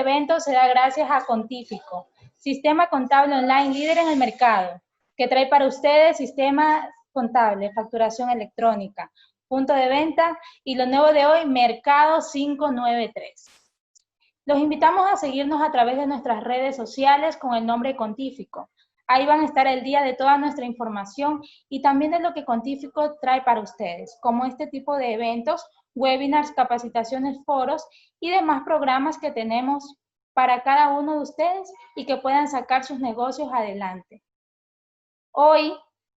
evento se da gracias a Contífico, sistema contable online líder en el mercado, que trae para ustedes sistema contable, facturación electrónica, punto de venta y lo nuevo de hoy, Mercado 593. Los invitamos a seguirnos a través de nuestras redes sociales con el nombre Contífico. Ahí van a estar el día de toda nuestra información y también de lo que Contífico trae para ustedes, como este tipo de eventos, webinars, capacitaciones, foros y demás programas que tenemos para cada uno de ustedes y que puedan sacar sus negocios adelante. Hoy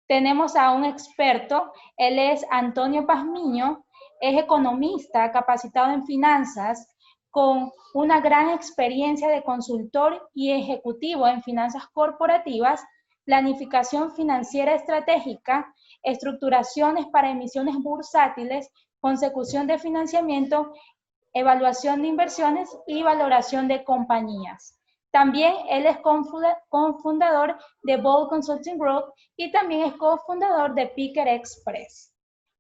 tenemos a un experto, él es Antonio Pazmiño, es economista capacitado en finanzas, con una gran experiencia de consultor y ejecutivo en finanzas corporativas, planificación financiera estratégica, estructuraciones para emisiones bursátiles, consecución de financiamiento, evaluación de inversiones y valoración de compañías. También él es cofundador de Bold Consulting Group y también es cofundador de Picker Express.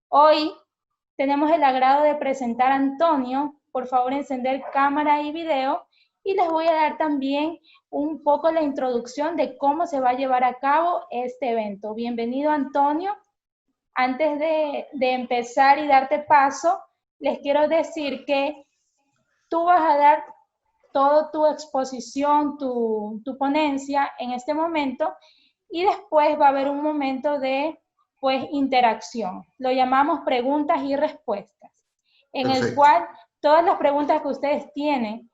Hoy tenemos el agrado de presentar a Antonio. Por favor, encender cámara y video. Y les voy a dar también un poco la introducción de cómo se va a llevar a cabo este evento. Bienvenido, Antonio. Antes de empezar y darte paso, les quiero decir que tú vas a dar toda tu exposición, tu ponencia en este momento y después va a haber un momento de interacción. Lo llamamos preguntas y respuestas, en el cual todas las preguntas que ustedes tienen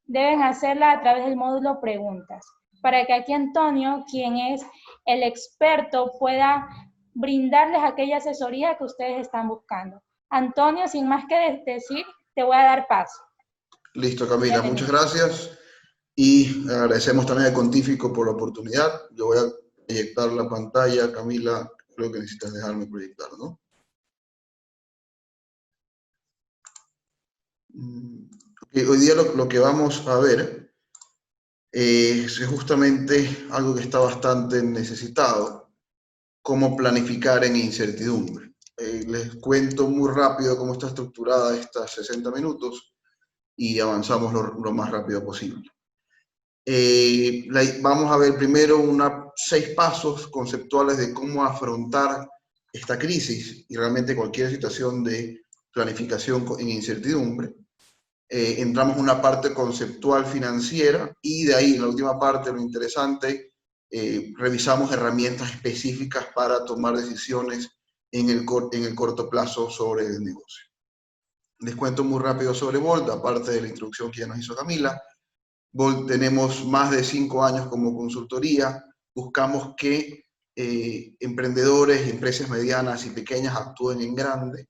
deben hacerlas a través del módulo preguntas, para que aquí Antonio, quien es el experto, pueda brindarles aquella asesoría que ustedes están buscando. Antonio, sin más que decir, te voy a dar paso. Listo, Camila, muchas gracias. Y agradecemos también a Contífico por la oportunidad. Yo voy a proyectar la pantalla. Camila, creo que necesitas dejarme proyectar, ¿no? Hoy día lo que vamos a ver es justamente algo que está bastante necesitado, cómo planificar en incertidumbre. Les cuento muy rápido cómo está estructurada estas 60 minutos y avanzamos lo más rápido posible. Vamos a ver primero 6 pasos conceptuales de cómo afrontar esta crisis y realmente cualquier situación de planificación en incertidumbre. Entramos en una parte conceptual financiera y de ahí, en la última parte, lo interesante, revisamos herramientas específicas para tomar decisiones en el corto plazo sobre el negocio. Les cuento muy rápido sobre Bold, aparte de la introducción que ya nos hizo Camila. Bold tenemos más de 5 años como consultoría. Buscamos que emprendedores, empresas medianas y pequeñas actúen en grande,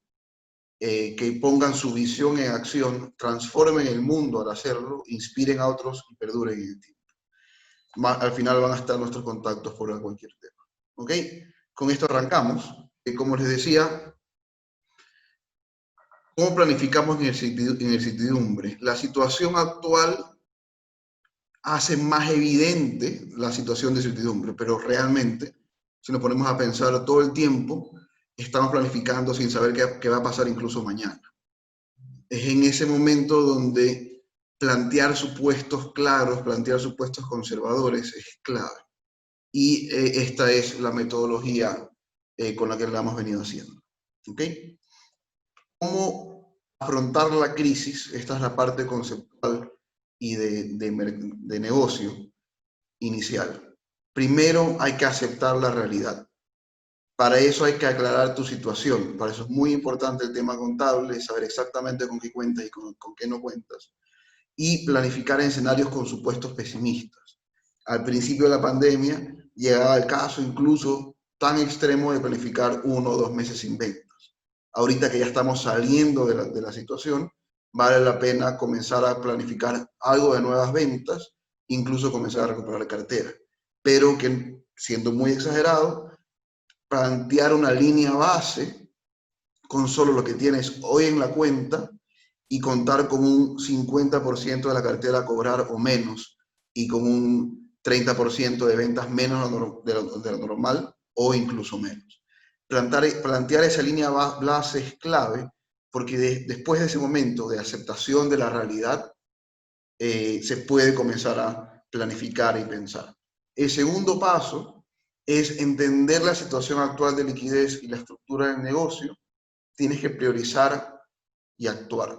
que pongan su visión en acción, transformen el mundo al hacerlo, inspiren a otros y perduren en el tiempo. Al final van a estar nuestros contactos por cualquier tema. ¿Ok? Con esto arrancamos. Como les decía, ¿cómo planificamos en incertidumbre? La situación actual hace más evidente la situación de incertidumbre, pero realmente, si nos ponemos a pensar todo el tiempo, estamos planificando sin saber qué va a pasar incluso mañana. Es en ese momento donde plantear supuestos claros, plantear supuestos conservadores es clave. Y esta es la metodología con la que la hemos venido haciendo. ¿Ok? ¿Cómo afrontar la crisis? Esta es la parte conceptual y de negocio inicial. Primero hay que aceptar la realidad. Para eso hay que aclarar tu situación. Para eso es muy importante el tema contable, saber exactamente con qué cuentas y con qué no cuentas. Y planificar en escenarios con supuestos pesimistas. Al principio de la pandemia llegaba el caso incluso tan extremo de planificar 1 o 2 meses sin ventas. Ahorita que ya estamos saliendo de la situación, vale la pena comenzar a planificar algo de nuevas ventas, incluso comenzar a recuperar cartera. Pero que, siendo muy exagerado, plantear una línea base con solo lo que tienes hoy en la cuenta y contar con un 50% de la cartera a cobrar o menos y con un 30% de ventas menos de lo normal o incluso menos. Plantear esa línea base es clave porque después de ese momento de aceptación de la realidad, se puede comenzar a planificar y pensar. El segundo paso es entender la situación actual de liquidez y la estructura del negocio. Tienes que priorizar y actuar.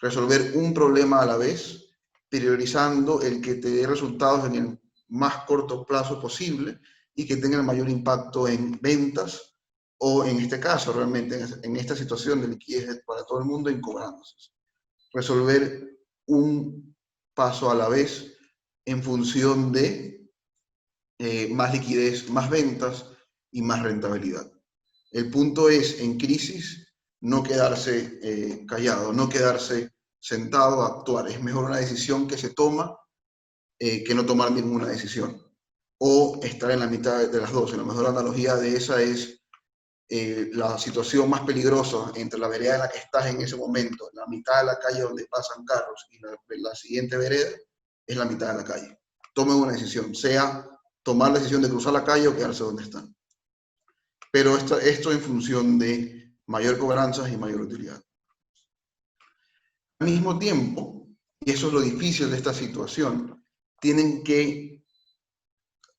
Resolver un problema a la vez, priorizando el que te dé resultados en el más corto plazo posible y que tenga el mayor impacto en ventas o, en este caso, realmente en esta situación de liquidez para todo el mundo, en cobranzas. Resolver un paso a la vez en función de más liquidez, más ventas y más rentabilidad. El punto es, en crisis, no quedarse callado, no quedarse sentado a actuar. Es mejor una decisión que se toma que no tomar ninguna decisión. O estar en la mitad de las dos. La mejor analogía de esa es la situación más peligrosa entre la vereda en la que estás en ese momento, la mitad de la calle donde pasan carros y la siguiente vereda es la mitad de la calle. Tomen una decisión, sea tomar la decisión de cruzar la calle o quedarse donde están. Pero esto en función de mayor cobranzas y mayor utilidad. Al mismo tiempo, y eso es lo difícil de esta situación, tienen que,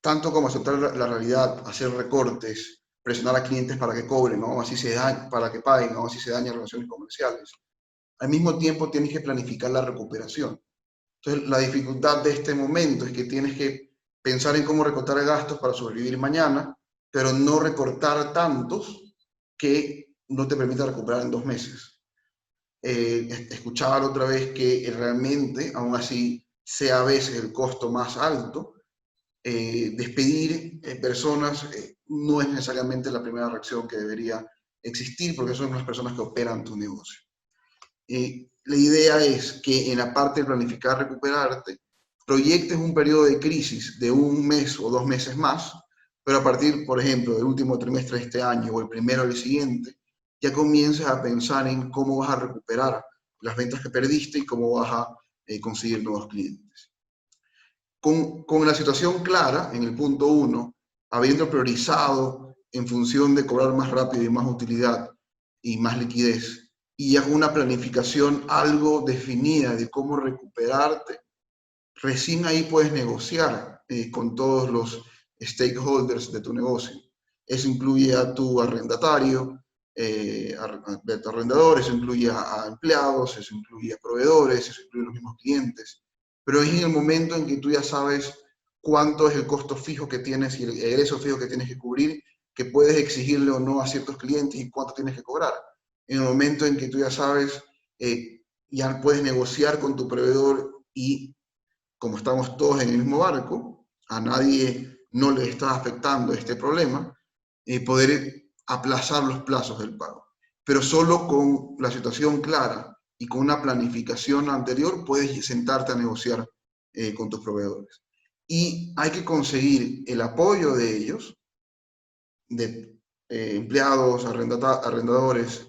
tanto como aceptar la realidad, hacer recortes, presionar a clientes para que cobren, ¿no? Así se daña, para que paguen, ¿no? Así se dañan relaciones comerciales. Al mismo tiempo tienes que planificar la recuperación. Entonces, la dificultad de este momento es que tienes que pensar en cómo recortar gastos para sobrevivir mañana, pero no recortar tantos que no te permita recuperar en 2 meses. Escuchaba otra vez que realmente, aún así, sea a veces el costo más alto, despedir personas no es necesariamente la primera reacción que debería existir, porque son las personas que operan tu negocio. La idea es que en la parte de planificar, recuperarte, proyectes un periodo de crisis de 1 mes o 2 meses más, pero a partir, por ejemplo, del último trimestre de este año o el primero del siguiente, ya comiences a pensar en cómo vas a recuperar las ventas que perdiste y cómo vas a conseguir nuevos clientes. Con la situación clara, en el punto 1, habiendo priorizado en función de cobrar más rápido y más utilidad y más liquidez, y ya con una planificación algo definida de cómo recuperarte, recién ahí puedes negociar con todos los stakeholders de tu negocio. Eso incluye a tu arrendatario, a tu arrendador, eso incluye a empleados, eso incluye a proveedores, eso incluye a los mismos clientes. Pero es en el momento en que tú ya sabes cuánto es el costo fijo que tienes y el egreso fijo que tienes que cubrir, que puedes exigirle o no a ciertos clientes y cuánto tienes que cobrar. En el momento en que tú ya sabes, ya puedes negociar con tu proveedor y, como estamos todos en el mismo barco, a nadie no le está afectando este problema, poder aplazar los plazos del pago. Pero solo con la situación clara y con una planificación anterior puedes sentarte a negociar con tus proveedores. Y hay que conseguir el apoyo de ellos, de empleados, arrendadores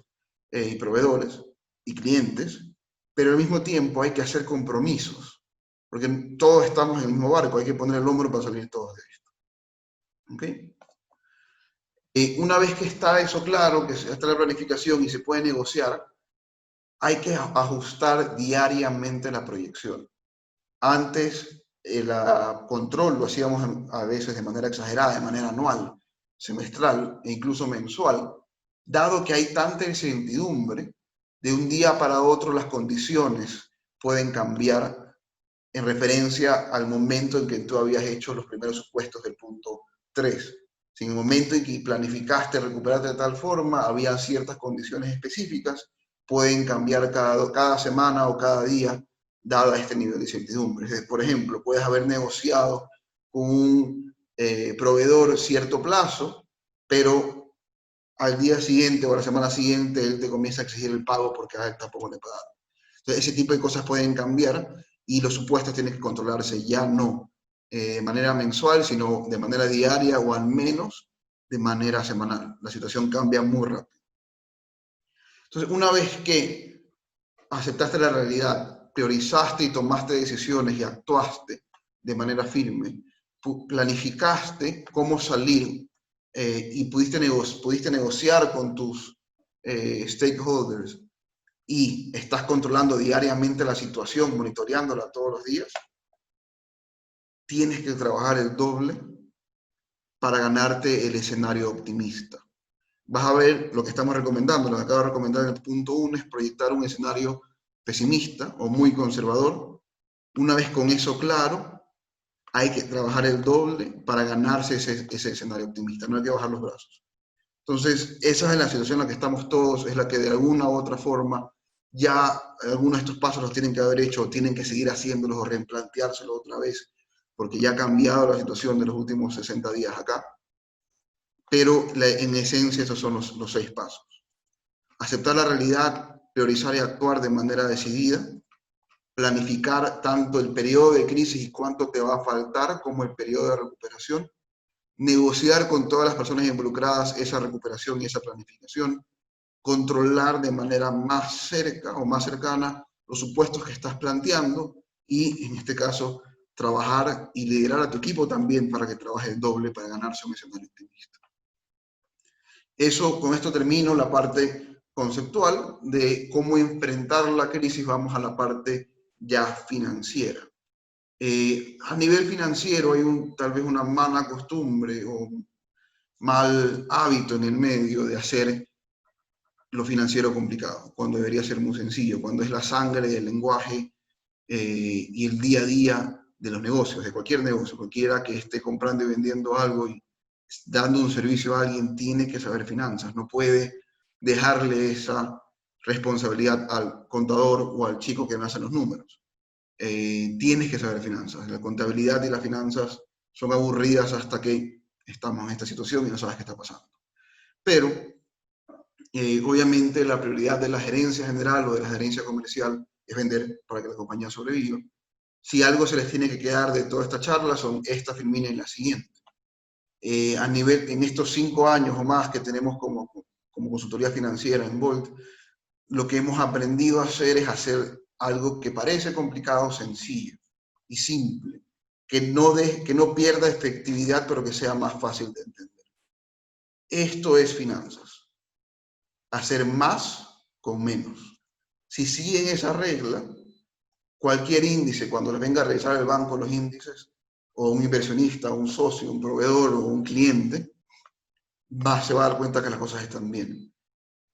y proveedores y clientes, pero al mismo tiempo hay que hacer compromisos, porque todos estamos en el mismo barco, hay que poner el hombro para salir todos de esto. ¿Okay? Una vez que está eso claro, que está la planificación y se puede negociar, hay que ajustar diariamente la proyección. Antes, el control lo hacíamos a veces de manera exagerada, de manera anual, semestral e incluso mensual, dado que hay tanta incertidumbre, de un día para otro las condiciones pueden cambiar en referencia al momento en que tú habías hecho los primeros supuestos del punto 3. Si en el momento en que planificaste recuperarte de tal forma, había ciertas condiciones específicas, pueden cambiar cada semana o cada día, dada este nivel de incertidumbre. Por ejemplo, puedes haber negociado con un proveedor cierto plazo, pero al día siguiente o a la semana siguiente él te comienza a exigir el pago porque tampoco le pagaron. Entonces, ese tipo de cosas pueden cambiar y los supuestos tienen que controlarse ya no de manera mensual, sino de manera diaria o al menos de manera semanal. La situación cambia muy rápido. Entonces, una vez que aceptaste la realidad, priorizaste y tomaste decisiones y actuaste de manera firme, planificaste cómo salir y pudiste negociar con tus stakeholders y estás controlando diariamente la situación, monitoreándola todos los días, tienes que trabajar el doble para ganarte el escenario optimista. Vas a ver lo que estamos recomendando, lo que acabo de recomendar en el punto 1 es proyectar un escenario pesimista o muy conservador. Una vez con eso claro, hay que trabajar el doble para ganarse ese escenario optimista, no hay que bajar los brazos. Entonces, esa es la situación en la que estamos todos, es la que de alguna u otra forma ya algunos de estos pasos los tienen que haber hecho, o tienen que seguir haciéndolos o replanteárselos otra vez, porque ya ha cambiado la situación de los últimos 60 días acá. Pero en esencia esos son los 6 pasos. Aceptar la realidad, priorizar y actuar de manera decidida, planificar tanto el periodo de crisis y cuánto te va a faltar como el periodo de recuperación, negociar con todas las personas involucradas esa recuperación y esa planificación, controlar de manera más cerca o más cercana los supuestos que estás planteando y, en este caso, trabajar y liderar a tu equipo también para que trabaje el doble para ganarse un escenario optimista. Con esto termino la parte conceptual de cómo enfrentar la crisis. Vamos a la parte ya financiera. A nivel financiero hay tal vez una mala costumbre o mal hábito en el medio de hacer lo financiero complicado, cuando debería ser muy sencillo, cuando es la sangre del lenguaje y el día a día de los negocios, de cualquier negocio, cualquiera que esté comprando y vendiendo algo y dando un servicio a alguien, tiene que saber finanzas, no puede dejarle esa responsabilidad al contador o al chico que me hace los números. Tienes que saber finanzas, la contabilidad y las finanzas son aburridas hasta que estamos en esta situación y no sabes qué está pasando. Pero obviamente la prioridad de la gerencia general o de la gerencia comercial es vender para que la compañía sobreviva. Si algo se les tiene que quedar de toda esta charla son esta, Firmina, y la siguiente. En estos 5 años o más que tenemos como consultoría financiera en Volt, lo que hemos aprendido a hacer es hacer algo que parece complicado, sencillo y simple, que no pierda efectividad, pero que sea más fácil de entender. Esto es finanzas. Hacer más con menos. Si siguen esa regla, cualquier índice, cuando les venga a revisar el banco los índices, o un inversionista, un socio, un proveedor o un cliente, se va a dar cuenta que las cosas están bien.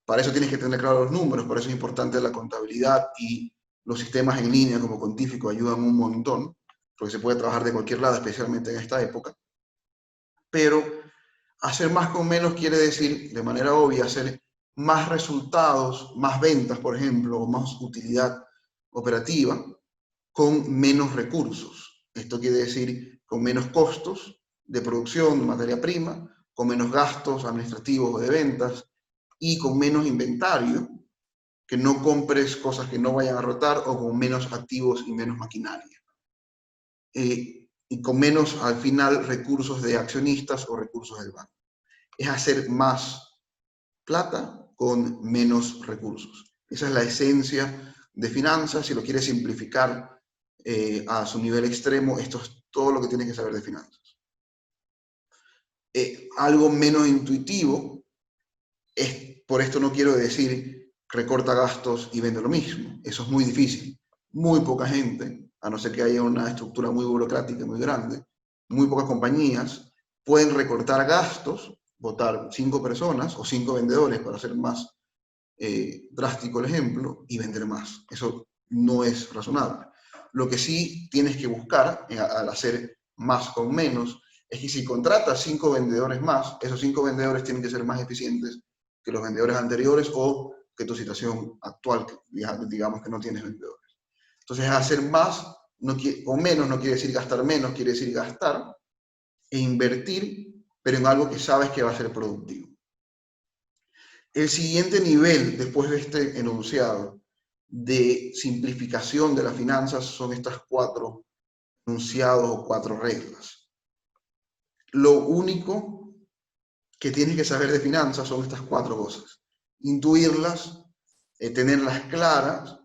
Para eso tienes que tener claros los números, por eso es importante la contabilidad, y los sistemas en línea como Contífico ayudan un montón, porque se puede trabajar de cualquier lado, especialmente en esta época. Pero hacer más con menos quiere decir, de manera obvia, hacer más resultados, más ventas, por ejemplo, o más utilidad operativa con menos recursos. Esto quiere decir con menos costos de producción de materia prima, con menos gastos administrativos o de ventas y con menos inventario, que no compres cosas que no vayan a rotar, o con menos activos y menos maquinaria. Y con menos, al final, recursos de accionistas o recursos del banco. Es hacer más plata con menos recursos. Esa es la esencia de finanzas. Si lo quieres simplificar a su nivel extremo, esto es todo lo que tienes que saber de finanzas. Algo menos intuitivo por esto no quiero decir recorta gastos y vende lo mismo. Eso es muy difícil. Muy poca gente, a no ser que haya una estructura muy burocrática, muy grande, muy pocas compañías pueden recortar gastos, votar 5 personas o 5 vendedores, para hacer más drástico el ejemplo, y vender más. Eso no es razonable. Lo que sí tienes que buscar al hacer más con menos es que si contratas 5 vendedores más, esos 5 vendedores tienen que ser más eficientes que los vendedores anteriores o que tu situación actual, que digamos que no tienes vendedores. Entonces, hacer más o menos no quiere decir gastar menos, quiere decir gastar e invertir, pero en algo que sabes que va a ser productivo. El siguiente nivel, después de este enunciado de simplificación de las finanzas, son estas 4 enunciados o 4 reglas. Lo único que tienes que saber de finanzas son estas 4 cosas. Intuirlas, tenerlas claras,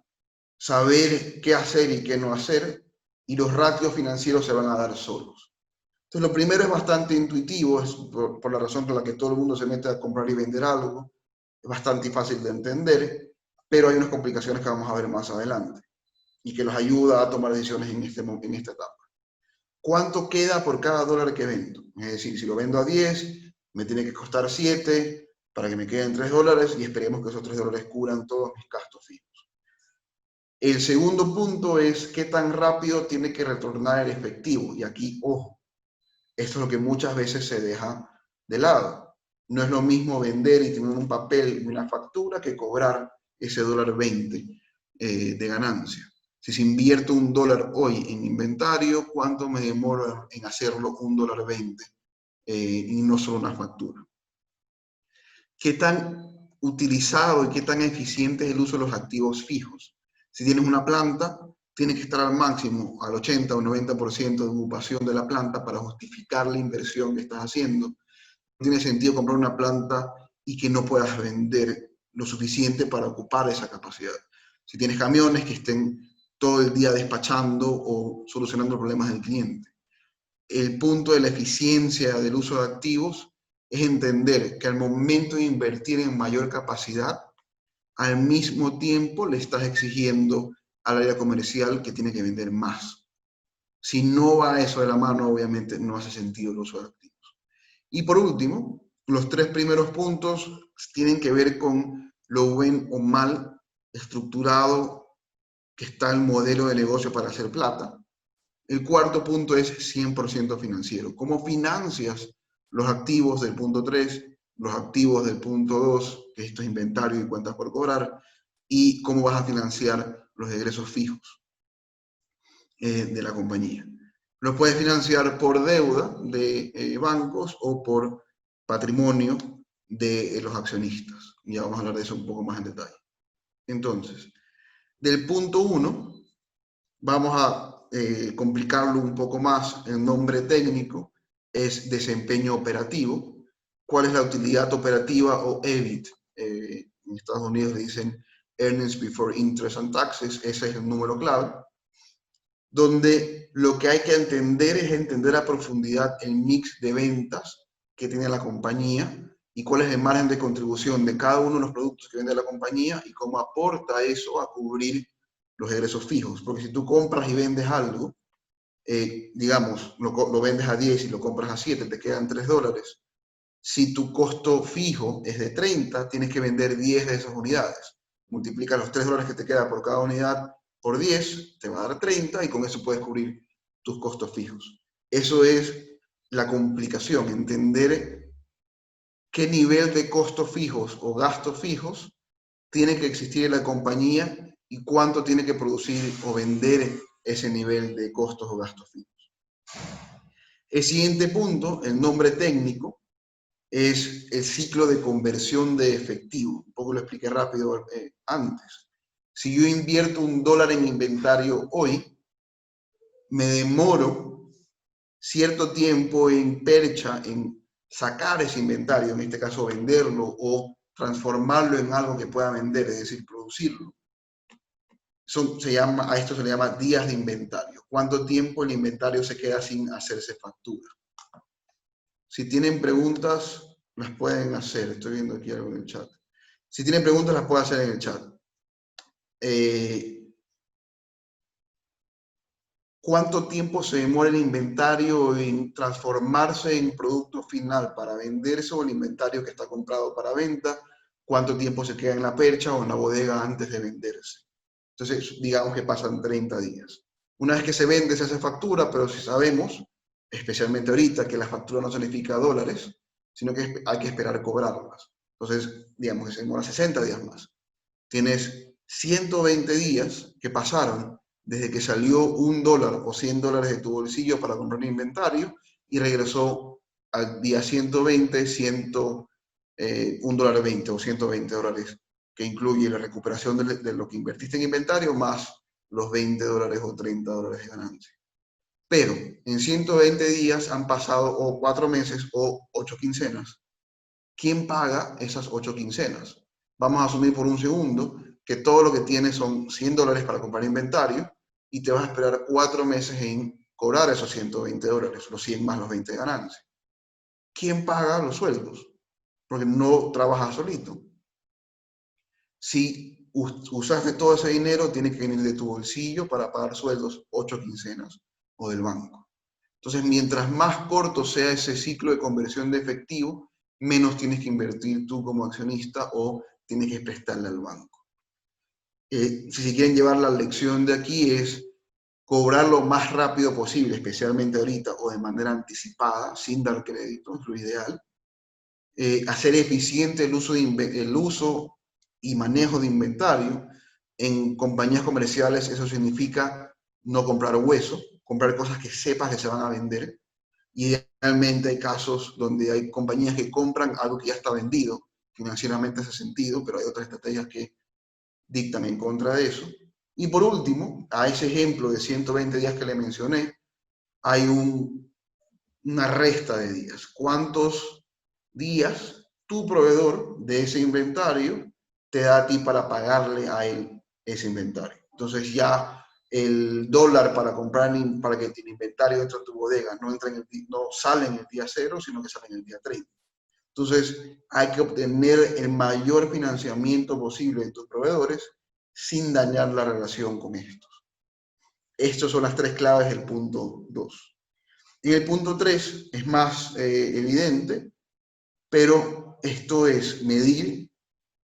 saber qué hacer y qué no hacer, y los ratios financieros se van a dar solos. Entonces, lo primero es bastante intuitivo, es por la razón por la que todo el mundo se mete a comprar y vender algo. Es bastante fácil de entender. pero hay unas complicaciones que vamos a ver más adelante y que los ayuda a tomar decisiones en esta etapa. ¿Cuánto queda por cada dólar que vendo? Es decir, si lo vendo a 10, me tiene que costar 7 para que me queden $3 y esperemos que esos $3 cubran todos mis gastos fijos. El segundo punto es qué tan rápido tiene que retornar el efectivo. Y aquí, ojo, esto es lo que muchas veces se deja de lado. No es lo mismo vender y tener un papel, una factura, que cobrar ese $20 de ganancia. Si se invierte $1 hoy en inventario, ¿cuánto me demoro en hacerlo $1.20? Y no solo una factura. ¿Qué tan utilizado y qué tan eficiente es el uso de los activos fijos? Si tienes una planta, tienes que estar al máximo, al 80 o 90% de ocupación de la planta para justificar la inversión que estás haciendo. No tiene sentido comprar una planta y que no puedas vender lo suficiente para ocupar esa capacidad. Si tienes camiones que estén todo el día despachando o solucionando problemas del cliente. El punto de la eficiencia del uso de activos es entender que al momento de invertir en mayor capacidad, al mismo tiempo le estás exigiendo al área comercial que tiene que vender más. Si no va eso de la mano, obviamente no hace sentido el uso de activos. Y por último, los 3 primeros puntos tienen que ver con lo buen o mal estructurado que está el modelo de negocio para hacer plata. El cuarto punto es 100% financiero. ¿Cómo financias los activos del punto 3, los activos del punto 2, que esto es inventario y cuentas por cobrar, y cómo vas a financiar los egresos fijos de la compañía? Los puedes financiar por deuda de bancos o por patrimonio de los accionistas. Ya vamos a hablar de eso un poco más en detalle. Entonces, del punto 1, vamos a complicarlo un poco más. El nombre técnico es desempeño operativo. ¿Cuál es la utilidad operativa o EBIT? En Estados Unidos le dicen Earnings Before Interest and Taxes. Ese es el número clave, donde lo que hay que entender es entender a profundidad el mix de ventas que tiene la compañía y cuál es el margen de contribución de cada uno de los productos que vende la compañía y cómo aporta eso a cubrir los egresos fijos. Porque si tú compras y vendes algo, digamos, lo vendes a 10 y lo compras a 7, te quedan $3. Si tu costo fijo es de 30, tienes que vender 10 de esas unidades. Multiplica los $3 que te queda por cada unidad por 10, te va a dar 30 y con eso puedes cubrir tus costos fijos. Eso es la complicación, entender qué nivel de costos fijos o gastos fijos tiene que existir en la compañía y cuánto tiene que producir o vender ese nivel de costos o gastos fijos. El siguiente punto, el nombre técnico, es el ciclo de conversión de efectivo. Un poco lo expliqué rápido antes. Si yo invierto $1 en inventario hoy, me demoro cierto tiempo en percha, en sacar ese inventario, en este caso venderlo o transformarlo en algo que pueda vender, es decir, producirlo. A esto se le llama días de inventario. ¿Cuánto tiempo el inventario se queda sin hacerse factura? Si tienen preguntas, las pueden hacer. Estoy viendo aquí algo en el chat. Si tienen preguntas, las pueden hacer en el chat. ¿Cuánto tiempo se demora el inventario en transformarse en producto final para venderse o el inventario que está comprado para venta? ¿Cuánto tiempo se queda en la percha o en la bodega antes de venderse? Entonces, digamos que pasan 30 días. Una vez que se vende, se hace factura, pero si sabemos, especialmente ahorita, que la factura no significa dólares, sino que hay que esperar cobrarlas. Entonces, digamos que se demora 60 días más. Tienes 120 días que pasaron desde que salió $1 o $100 de tu bolsillo para comprar un inventario y regresó al día 120, $1.20 o $120, que incluye la recuperación de lo que invertiste en inventario más los $20 o $30 de ganancia. Pero en 120 días han pasado o 4 meses o 8 quincenas. ¿Quién paga esas 8 quincenas? Vamos a asumir por un segundo que todo lo que tienes son $100 para comprar inventario y te vas a esperar 4 meses en cobrar esos $120, los 100 más los 20 de ganancia. ¿Quién paga los sueldos? Porque no trabajas solito. Si usaste todo ese dinero, tiene que venir de tu bolsillo para pagar sueldos 8 quincenas o del banco. Entonces, mientras más corto sea ese ciclo de conversión de efectivo, menos tienes que invertir tú como accionista o tienes que prestarle al banco. Si quieren llevar la lección de aquí es cobrar lo más rápido posible, especialmente ahorita, o de manera anticipada, sin dar crédito, es lo ideal. Hacer eficiente el uso y manejo de inventario. En compañías comerciales eso significa no comprar hueso, comprar cosas que sepas que se van a vender. Idealmente hay casos donde hay compañías que compran algo que ya está vendido, financieramente hace sentido, pero hay otras estrategias que dictan en contra de eso. Y por último, a ese ejemplo de 120 días que le mencioné, hay una resta de días. ¿Cuántos días tu proveedor de ese inventario te da a ti para pagarle a él ese inventario? Entonces ya el dólar para comprar, para que el inventario dentro de tu bodega no sale en el día 0, sino que sale en el día 30. Entonces hay que obtener el mayor financiamiento posible de tus proveedores sin dañar la relación con estos. Estas son las 3 claves del punto 2. En el punto 3 es más evidente, pero esto es medir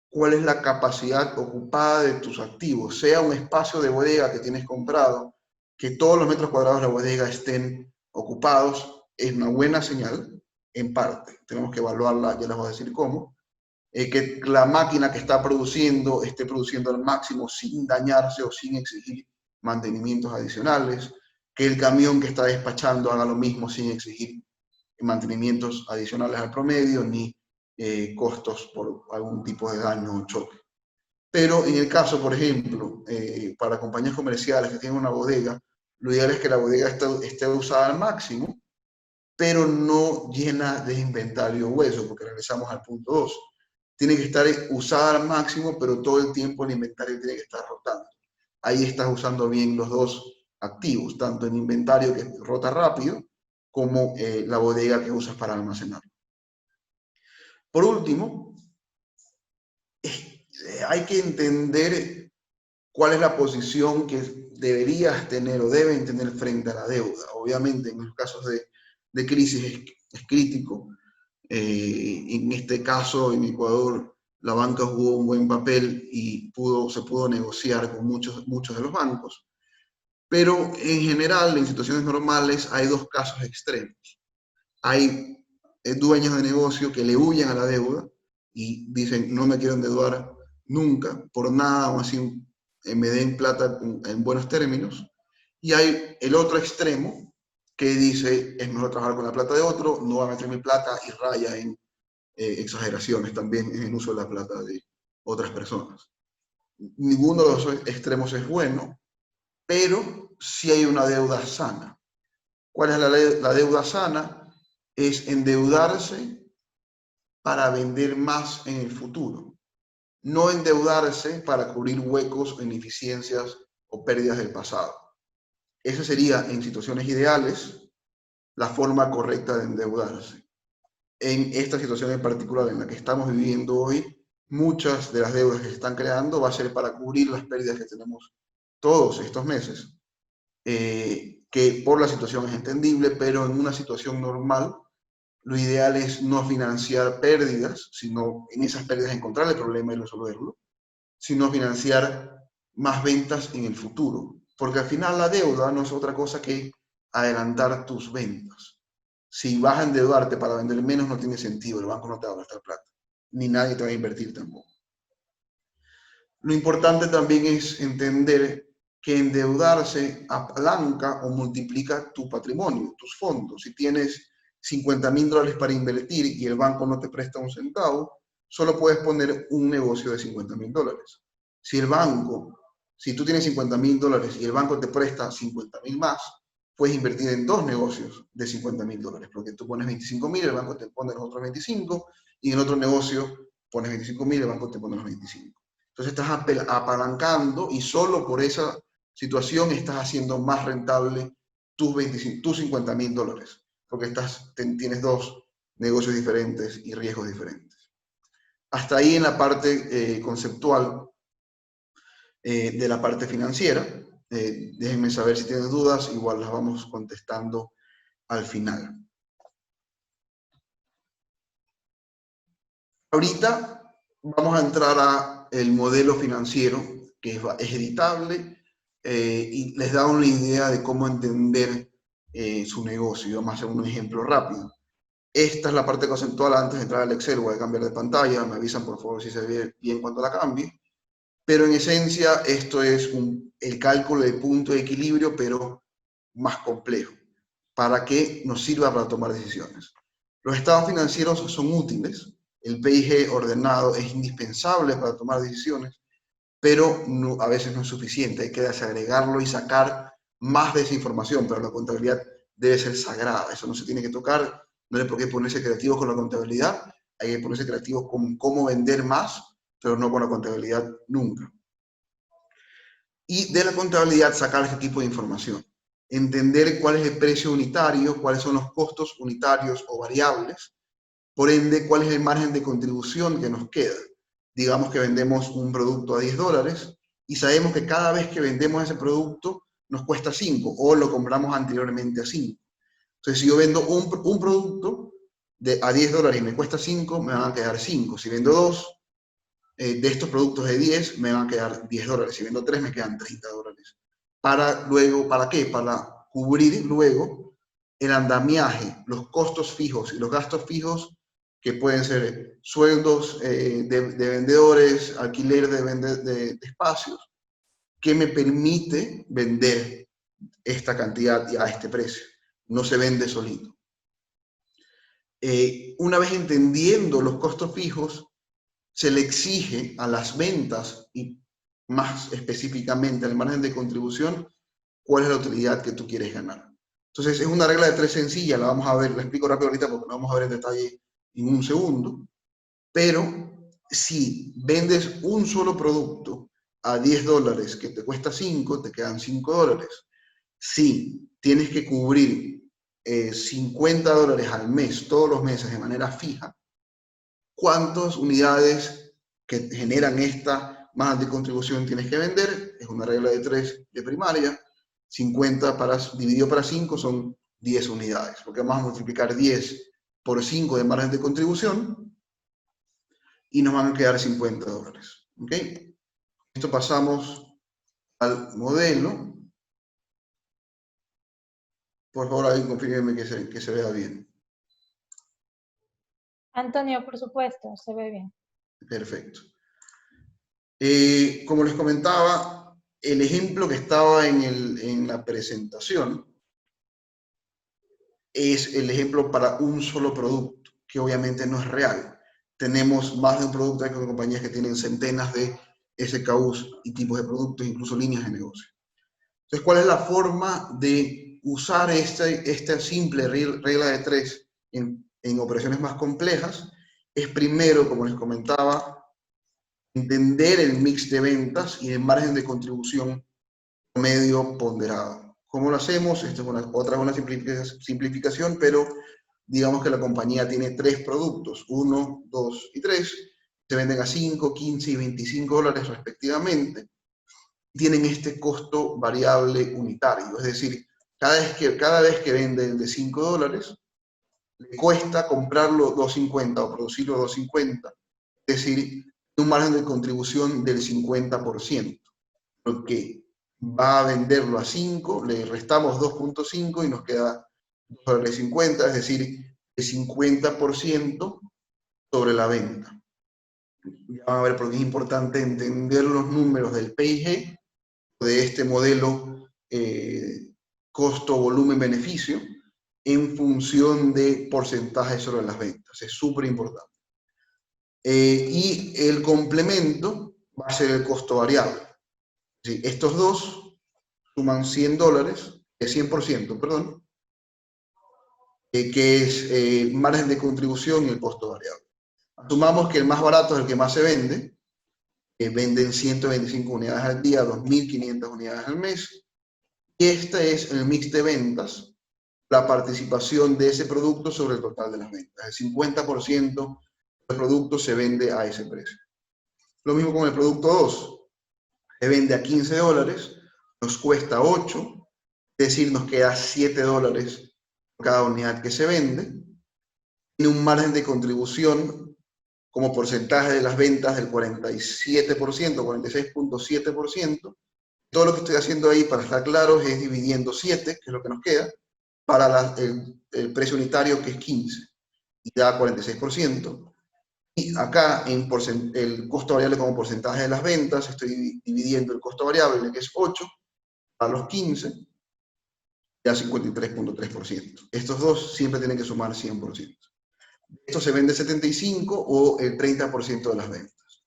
cuál es la capacidad ocupada de tus activos, sea un espacio de bodega que tienes comprado, que todos los metros cuadrados de la bodega estén ocupados, es una buena señal, en parte. Tenemos que evaluarla, ya les voy a decir cómo. Que la máquina que está produciendo esté produciendo al máximo sin dañarse o sin exigir mantenimientos adicionales, que el camión que está despachando haga lo mismo sin exigir mantenimientos adicionales al promedio, ni costos por algún tipo de daño o choque. Pero en el caso, por ejemplo, para compañías comerciales que tienen una bodega, lo ideal es que la bodega esté usada al máximo, pero no llena de inventario hueso, porque regresamos al punto 2. Tiene que estar usada al máximo, pero todo el tiempo el inventario tiene que estar rotando. Ahí estás usando bien los dos activos, tanto el inventario que rota rápido, como la bodega que usas para almacenar. Por último, hay que entender cuál es la posición que deberías tener o deben tener frente a la deuda. Obviamente, en los casos de crisis es crítico. En este caso, en Ecuador, la banca jugó un buen papel y se pudo negociar con muchos de los bancos. Pero en general, en situaciones normales, hay 2 casos extremos. Hay dueños de negocio que le huyen a la deuda y dicen, no me quiero endeudar nunca, por nada, o así me den plata en buenos términos. Y hay el otro extremo que dice, es mejor trabajar con la plata de otro, no va a meter mi plata, y raya en exageraciones también en el uso de la plata de otras personas. Ninguno de los extremos es bueno, pero sí hay una deuda sana. ¿Cuál es la deuda sana? Es endeudarse para vender más en el futuro. No endeudarse para cubrir huecos, ineficiencias o pérdidas del pasado. Esa sería, en situaciones ideales, la forma correcta de endeudarse. En esta situación en particular en la que estamos viviendo hoy, muchas de las deudas que se están creando va a ser para cubrir las pérdidas que tenemos todos estos meses, que por la situación es entendible, pero en una situación normal, lo ideal es no financiar pérdidas, sino en esas pérdidas encontrar el problema y resolverlo, sino financiar más ventas en el futuro. Porque al final la deuda no es otra cosa que adelantar tus ventas. Si vas a endeudarte para vender menos, no tiene sentido, el banco no te va a gastar plata, ni nadie te va a invertir tampoco. Lo importante también es entender que endeudarse apalanca o multiplica tu patrimonio, tus fondos. Si tienes $50,000 para invertir y el banco no te presta un centavo, solo puedes poner un negocio de $50,000. Si tú tienes $50,000 y el banco te presta 50,000 más, puedes invertir en 2 negocios de $50,000, porque tú pones 25,000, el banco te pone los otros 25, y en el otro negocio pones 25,000, el banco te pone los 25. Entonces estás apalancando y solo por esa situación estás haciendo más rentable tus $50,000, porque tienes 2 negocios diferentes y riesgos diferentes. Hasta ahí en la parte conceptual. de la parte financiera. Déjenme saber si tienen dudas, igual las vamos contestando al final. Ahorita vamos a entrar a el modelo financiero, que es editable y les da una idea de cómo entender su negocio. Vamos a hacer un ejemplo rápido. Esta es la parte conceptual. Antes de entrar al Excel voy a cambiar de pantalla. Me avisan por favor si se ve bien cuando la cambie. Pero en esencia esto es el cálculo de punto de equilibrio, pero más complejo, para que nos sirva para tomar decisiones. Los estados financieros son útiles. El PIG ordenado es indispensable para tomar decisiones, pero a veces no es suficiente. Hay que desagregarlo y sacar más de esa información, pero la contabilidad debe ser sagrada. Eso no se tiene que tocar. No hay por qué ponerse creativos con la contabilidad. Hay que ponerse creativos con cómo vender más, pero no con la contabilidad nunca. Y de la contabilidad sacar este tipo de información. Entender cuál es el precio unitario, cuáles son los costos unitarios o variables. Por ende, cuál es el margen de contribución que nos queda. Digamos que vendemos un producto a $10 y sabemos que cada vez que vendemos ese producto nos cuesta 5 o lo compramos anteriormente a 5. Entonces, si yo vendo un producto a $10 y me cuesta 5, me van a quedar 5. Si vendo 2 de estos productos de 10, me van a quedar $10. Si vendo 3, me quedan $30. Para luego, ¿para qué? Para cubrir luego el andamiaje, los costos fijos y los gastos fijos, que pueden ser sueldos de vendedores, alquiler de espacios, que me permite vender esta cantidad y a este precio. No se vende solito. Una vez entendiendo los costos fijos, se le exige a las ventas y más específicamente al margen de contribución, cuál es la utilidad que tú quieres ganar. Entonces, es una regla de 3 sencilla, la vamos a ver, la explico rápido ahorita porque la vamos a ver en detalle en un segundo, pero si vendes un solo producto a $10 que te cuesta 5, te quedan $5. Si tienes que cubrir $50 al mes, todos los meses de manera fija, ¿cuántas unidades que generan esta margen de contribución tienes que vender? Es una regla de 3 de primaria. 50 dividido para 5 son 10 unidades, porque vamos a multiplicar 10 por 5 de margen de contribución y nos van a quedar $50. ¿Ok? Esto pasamos al modelo. Por favor, ahí confírmenme que se vea bien. Antonio, por supuesto, se ve bien. Perfecto. Como les comentaba, el ejemplo que estaba en la presentación es el ejemplo para un solo producto, que obviamente no es real. Tenemos más de un producto, hay compañías que tienen centenas de SKUs y tipos de productos, incluso líneas de negocio. Entonces, ¿cuál es la forma de usar esta simple regla de 3 en operaciones más complejas? Es primero, como les comentaba, entender el mix de ventas y el margen de contribución medio ponderado. ¿Cómo lo hacemos? Esto es otra simplificación, pero digamos que la compañía tiene 3 productos, 1, 2 y 3, se venden a 5, 15 y $25 respectivamente. Tienen este costo variable unitario, es decir, cada vez que venden de $5, le cuesta comprarlo $2.50 o producirlo $2.50, es decir, un margen de contribución del 50%, porque va a venderlo a 5, le restamos 2.5 y nos queda $2.50, es decir, el 50% sobre la venta. Ya van a ver por qué es importante entender los números del PIG, de este modelo costo-volumen-beneficio, en función de porcentaje sobre las ventas. Es súper importante. Y el complemento va a ser el costo variable. Sí, estos dos suman $100, 100%, perdón, que es margen de contribución y el costo variable. Asumamos que el más barato es el que más se vende, venden 125 unidades al día, 2.500 unidades al mes, y este es el mix de ventas, la participación de ese producto sobre el total de las ventas. El 50% del producto se vende a ese precio. Lo mismo con el producto 2. se vende a $15, nos cuesta 8, es decir, nos queda $7 por cada unidad que se vende. Tiene un margen de contribución como porcentaje de las ventas del 47%, 46.7%. Todo lo que estoy haciendo ahí, para estar claros, es dividiendo 7, que es lo que nos queda, para el precio unitario, que es 15, y da 46%. Y acá, en el costo variable como porcentaje de las ventas, estoy dividiendo el costo variable, que es 8, a los 15, da 53.3%. Estos dos siempre tienen que sumar 100%. Esto se vende 75 o el 30% de las ventas.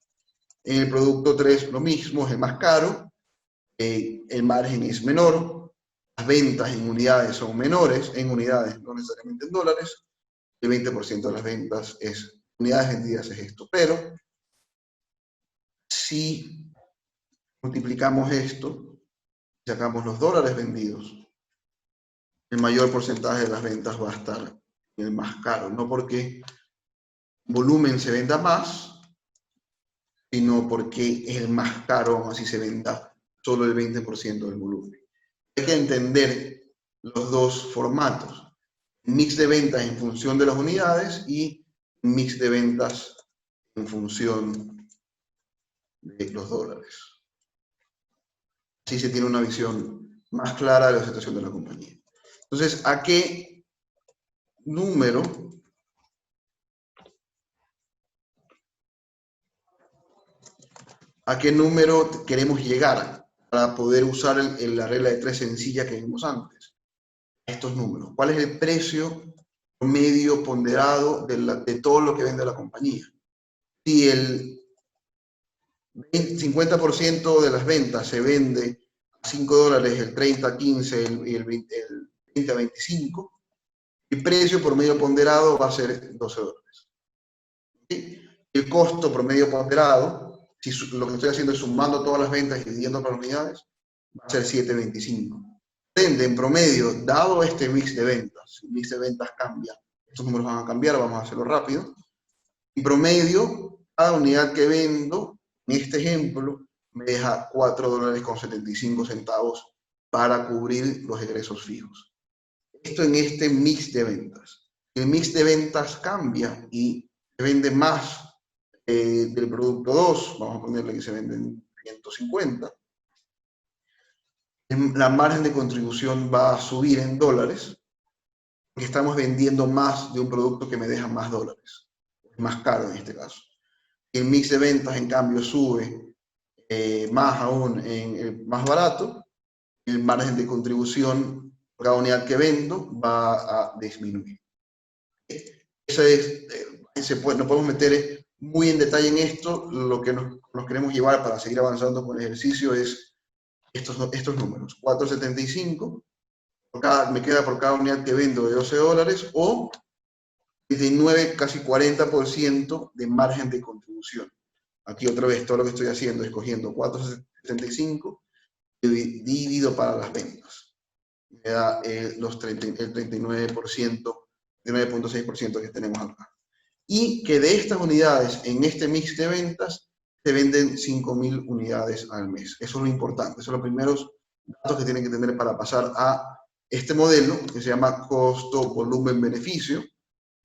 En el producto 3 lo mismo, es el más caro, el margen es menor, las ventas en unidades son menores, en unidades, no necesariamente en dólares, el 20% de las ventas es unidades vendidas, es esto. Pero si multiplicamos esto, sacamos los dólares vendidos, el mayor porcentaje de las ventas va a estar en el más caro, no porque volumen se venda más, sino porque es el más caro, aún así se venda solo el 20% del volumen. Hay que entender los dos formatos: mix de ventas en función de las unidades y mix de ventas en función de los dólares. Así se tiene una visión más clara de la situación de la compañía. Entonces, ¿a qué número queremos llegar para poder usar la regla de 3 sencilla que vimos antes? Estos números. ¿Cuál es el precio promedio ponderado de todo lo que vende la compañía? Si el 50% de las ventas se vende a $5, el 30 a 15 y el 20 a 25, el precio promedio ponderado va a ser $12. ¿Sí? El costo promedio ponderado, si lo que estoy haciendo es sumando todas las ventas y dividiendo por las unidades, va a ser $7.25. En promedio, dado este mix de ventas, el mix de ventas cambia, estos números van a cambiar, vamos a hacerlo rápido. En promedio, cada unidad que vendo, en este ejemplo, me deja $4.75 para cubrir los egresos fijos. Esto en este mix de ventas. El mix de ventas cambia y se vende más del producto 2, vamos a ponerle que se venden 150. La margen de contribución va a subir en dólares, porque estamos vendiendo más de un producto que me deja más dólares. Es más caro en este caso. El mix de ventas, en cambio, sube más aún en el más barato. El margen de contribución por cada unidad que vendo va a disminuir. Eso es, nos podemos meter muy en detalle en esto. Lo que nos queremos llevar para seguir avanzando con el ejercicio es estos números. 4.75 me queda por cada unidad que vendo de $12, o 39, casi 40% de margen de contribución. Aquí otra vez todo lo que estoy haciendo es cogiendo 4.75 dividido para las ventas. Me da el 39%, 39.6% que tenemos acá. Y que de estas unidades, en este mix de ventas, se venden 5.000 unidades al mes. Eso es lo importante, esos son los primeros datos que tienen que tener para pasar a este modelo, que se llama costo, volumen, beneficio,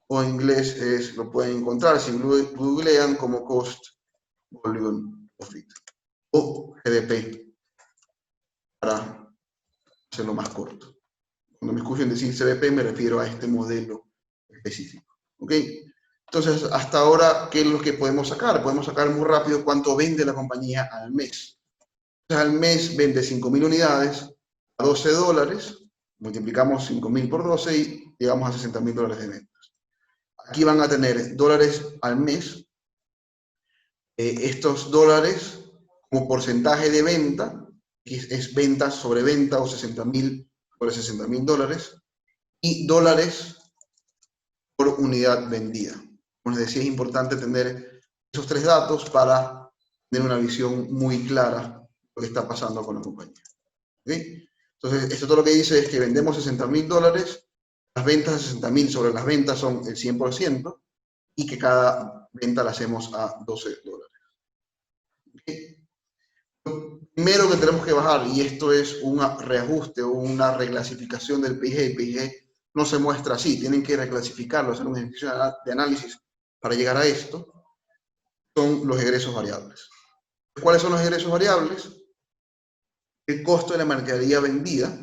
o en inglés lo pueden encontrar, si googlean, como Cost, Volume, Profit, o GDP, para hacerlo más corto. Cuando me escuchen decir CBP, me refiero a este modelo específico. ¿Ok? Entonces, hasta ahora, ¿qué es lo que podemos sacar? Podemos sacar muy rápido cuánto vende la compañía al mes. Entonces, al mes vende 5.000 unidades a $12, multiplicamos 5.000 por 12 y llegamos a $60.000 de ventas. Aquí van a tener dólares al mes. Estos dólares como porcentaje de venta, que es ventas sobre venta, o 60.000 sobre $60.000, y dólares por unidad vendida. Como les decía, es importante tener esos tres datos para tener una visión muy clara de lo que está pasando con la compañía. ¿Okay? Entonces, esto todo lo que dice es que vendemos $60.000, las ventas de 60.000 sobre las ventas son el 100%, y que cada venta la hacemos a $12. ¿Okay? primero que tenemos que bajar, y esto es un reajuste o una reclasificación del PIG, el PIG no se muestra así, tienen que reclasificarlo, hacer un ejercicio de análisis para llegar a esto, son los egresos variables. ¿Cuáles son los egresos variables? El costo de la mercadería vendida,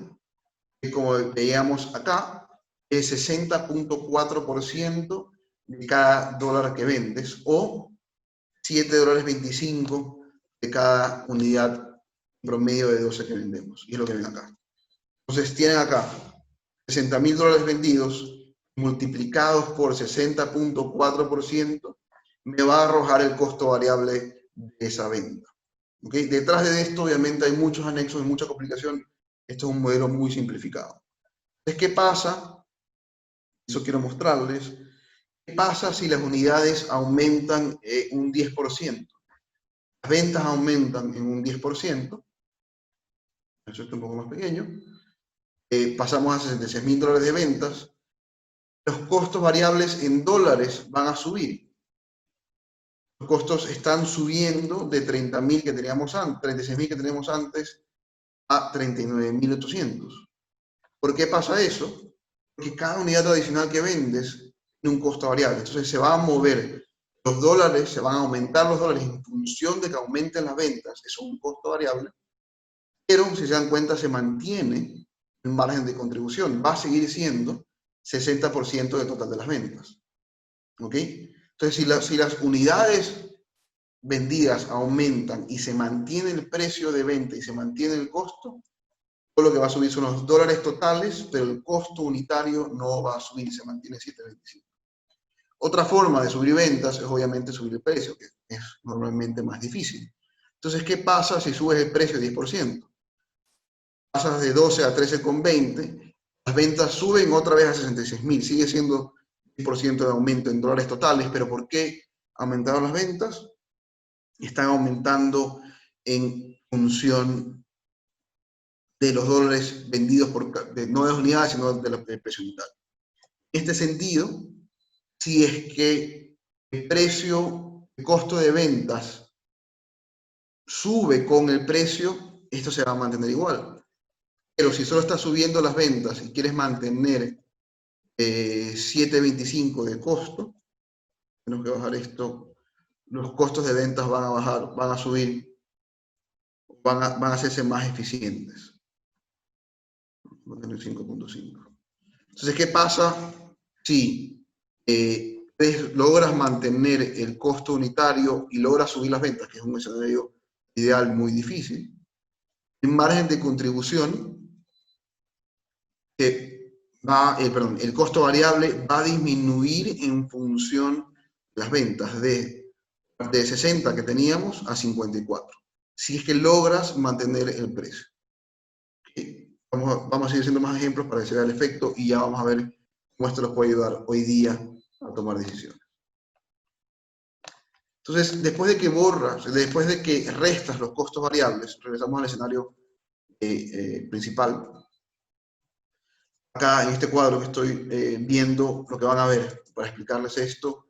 que como veíamos acá, es 60.4% de cada dólar que vendes, o $7.25 de cada unidad promedio de 12 que vendemos, y es lo que ven acá. Entonces tienen acá $60.000 vendidos multiplicados por 60.4%, me va a arrojar el costo variable de esa venta. ¿Okay? Detrás de esto, obviamente, hay muchos anexos y mucha complicación. Esto es un modelo muy simplificado. Entonces, ¿qué pasa? Eso quiero mostrarles. ¿Qué pasa si las unidades aumentan un 10%? Las ventas aumentan en un 10%. Eso está un poco más pequeño. Pasamos a $66.000 de ventas. Los costos variables en dólares van a subir. Los costos están subiendo de 30.000 que teníamos antes, 36.000 que teníamos antes, a 39.800. ¿Por qué pasa eso? Porque cada unidad adicional que vendes tiene un costo variable. Entonces se van a mover los dólares, se van a aumentar los dólares en función de que aumenten las ventas. Eso es un costo variable. Pero si se dan cuenta, se mantiene el margen de contribución. Va a seguir siendo 60% del total de las ventas. ¿Ok? Entonces, si las unidades vendidas aumentan y se mantiene el precio de venta y se mantiene el costo, todo lo que va a subir son los dólares totales, pero el costo unitario no va a subir, se mantiene 7.25. Otra forma de subir ventas es obviamente subir el precio, que es normalmente más difícil. Entonces, ¿qué pasa si subes el precio 10%? Pasas de 12 a 13,20, las ventas suben otra vez a 66.000, sigue siendo 10% de aumento en dólares totales, pero ¿por qué aumentaron las ventas? Están aumentando en función de los dólares vendidos no de las unidades, sino del precio unitario. En este sentido, si es que el costo de ventas sube con el precio, esto se va a mantener igual. Pero si solo estás subiendo las ventas y quieres mantener 7.25 de costo, tenemos que bajar esto, los costos de ventas van a bajar, van a subir, van a hacerse más eficientes. Voy a tener 5.5. Entonces, ¿qué pasa si logras mantener el costo unitario y logras subir las ventas, que es un escenario ideal muy difícil? El margen de contribución, el costo variable va a disminuir en función de las ventas, de 60 que teníamos a 54, si es que logras mantener el precio. Vamos a seguir haciendo más ejemplos para que se vea el efecto y ya vamos a ver cómo esto los puede ayudar hoy día a tomar decisiones. Entonces, después de que restas los costos variables, regresamos al escenario principal. Acá en este cuadro que estoy viendo, lo que van a ver para explicarles esto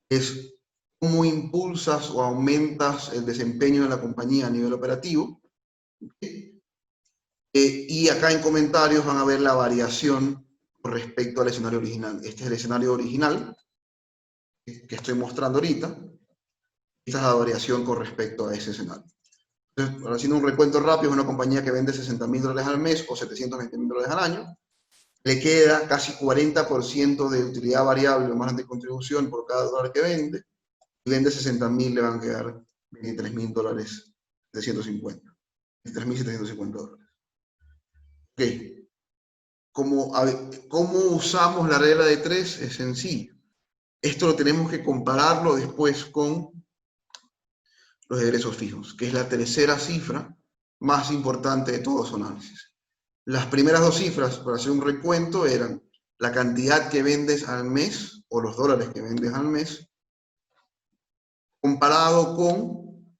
es cómo impulsas o aumentas el desempeño de la compañía a nivel operativo. Y acá en comentarios van a ver la variación con respecto al escenario original. Este es el escenario original que estoy mostrando ahorita. Esta es la variación con respecto a ese escenario. Entonces, haciendo un recuento rápido, es una compañía que vende $60.000 al mes o $720.000 al año. Le queda casi 40% de utilidad variable o margen de contribución por cada dólar que vende. Si vende 60.000, le van a quedar $23.000 de 150. $23.750. Ok. ¿Cómo usamos la regla de 3? Es sencillo. Esto lo tenemos que compararlo después con los egresos fijos, que es la tercera cifra más importante de todo su análisis. Las primeras dos cifras, para hacer un recuento, eran la cantidad que vendes al mes, o los dólares que vendes al mes, comparado con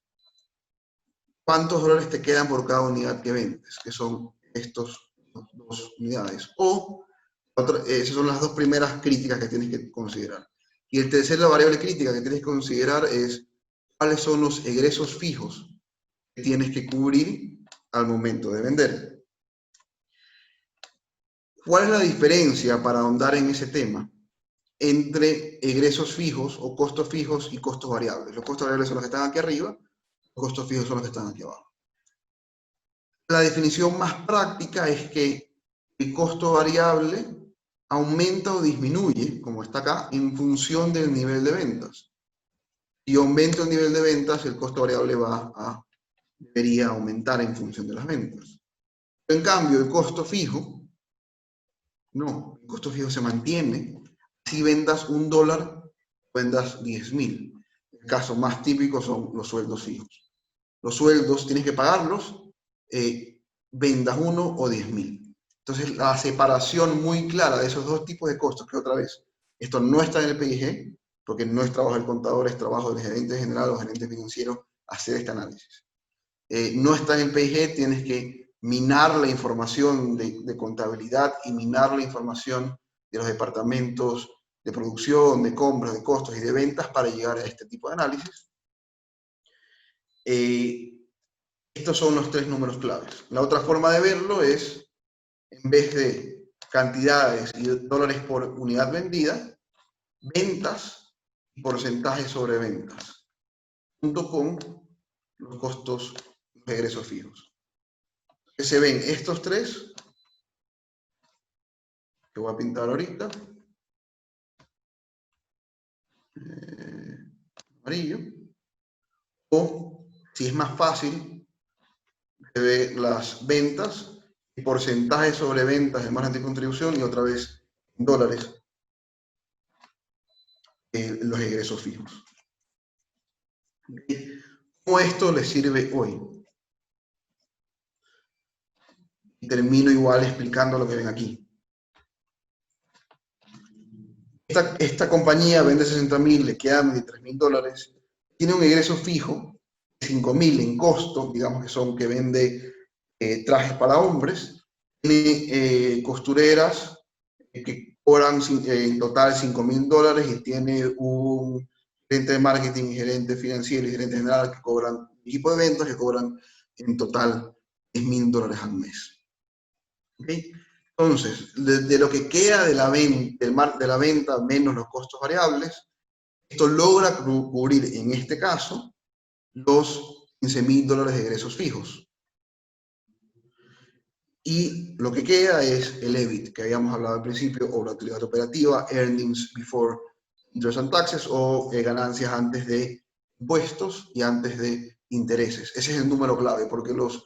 cuántos dólares te quedan por cada unidad que vendes, que son estos dos unidades. Esas son las dos primeras críticas que tienes que considerar. Y el tercer, la variable crítica que tienes que considerar es cuáles son los egresos fijos que tienes que cubrir al momento de vender. ¿Cuál es la diferencia, para ahondar en ese tema, entre egresos fijos o costos fijos y costos variables? Los costos variables son los que están aquí arriba, los costos fijos son los que están aquí abajo. La definición más práctica es que el costo variable aumenta o disminuye, como está acá, en función del nivel de ventas. Si aumenta el nivel de ventas, el costo variable debería aumentar en función de las ventas. En cambio, el costo fijo, no, el costo fijo se mantiene. Si vendas $1, vendas 10.000. El caso más típico son los sueldos fijos. Los sueldos tienes que pagarlos, vendas 1 o 10.000. Entonces, la separación muy clara de esos dos tipos de costos, que otra vez, esto no está en el PIG, porque no es trabajo del contador, es trabajo del gerente general o gerente financiero hacer este análisis. No está en el PIG, tienes que minar la información de contabilidad y minar la información de los departamentos de producción, de compras, de costos y de ventas para llegar a este tipo de análisis. Estos son los tres números claves. La otra forma de verlo es, en vez de cantidades y dólares por unidad vendida, ventas y porcentaje sobre ventas, junto con los costos de egresos fijos. Que se ven estos tres, que voy a pintar ahorita, amarillo, o si es más fácil, se ve las ventas y porcentaje sobre ventas de margen de contribución y otra vez en dólares los egresos fijos. ¿Cómo esto les sirve hoy? Y termino igual explicando lo que ven aquí. Esta compañía vende 60.000, le quedan $23.000, tiene un egreso fijo de 5.000 en costo, digamos que vende trajes para hombres, tiene costureras que cobran en total $5.000 y tiene un gerente de marketing, gerente financiero y gerente general que cobran, equipo de ventas que cobran en total $10.000 al mes. ¿Okay? Entonces, de lo que queda de la venta menos los costos variables, esto logra cubrir, en este caso, los $15.000 de egresos fijos. Y lo que queda es el EBIT, que habíamos hablado al principio, o la utilidad operativa, Earnings Before Interest and Taxes, o ganancias antes de impuestos y antes de intereses. Ese es el número clave, porque los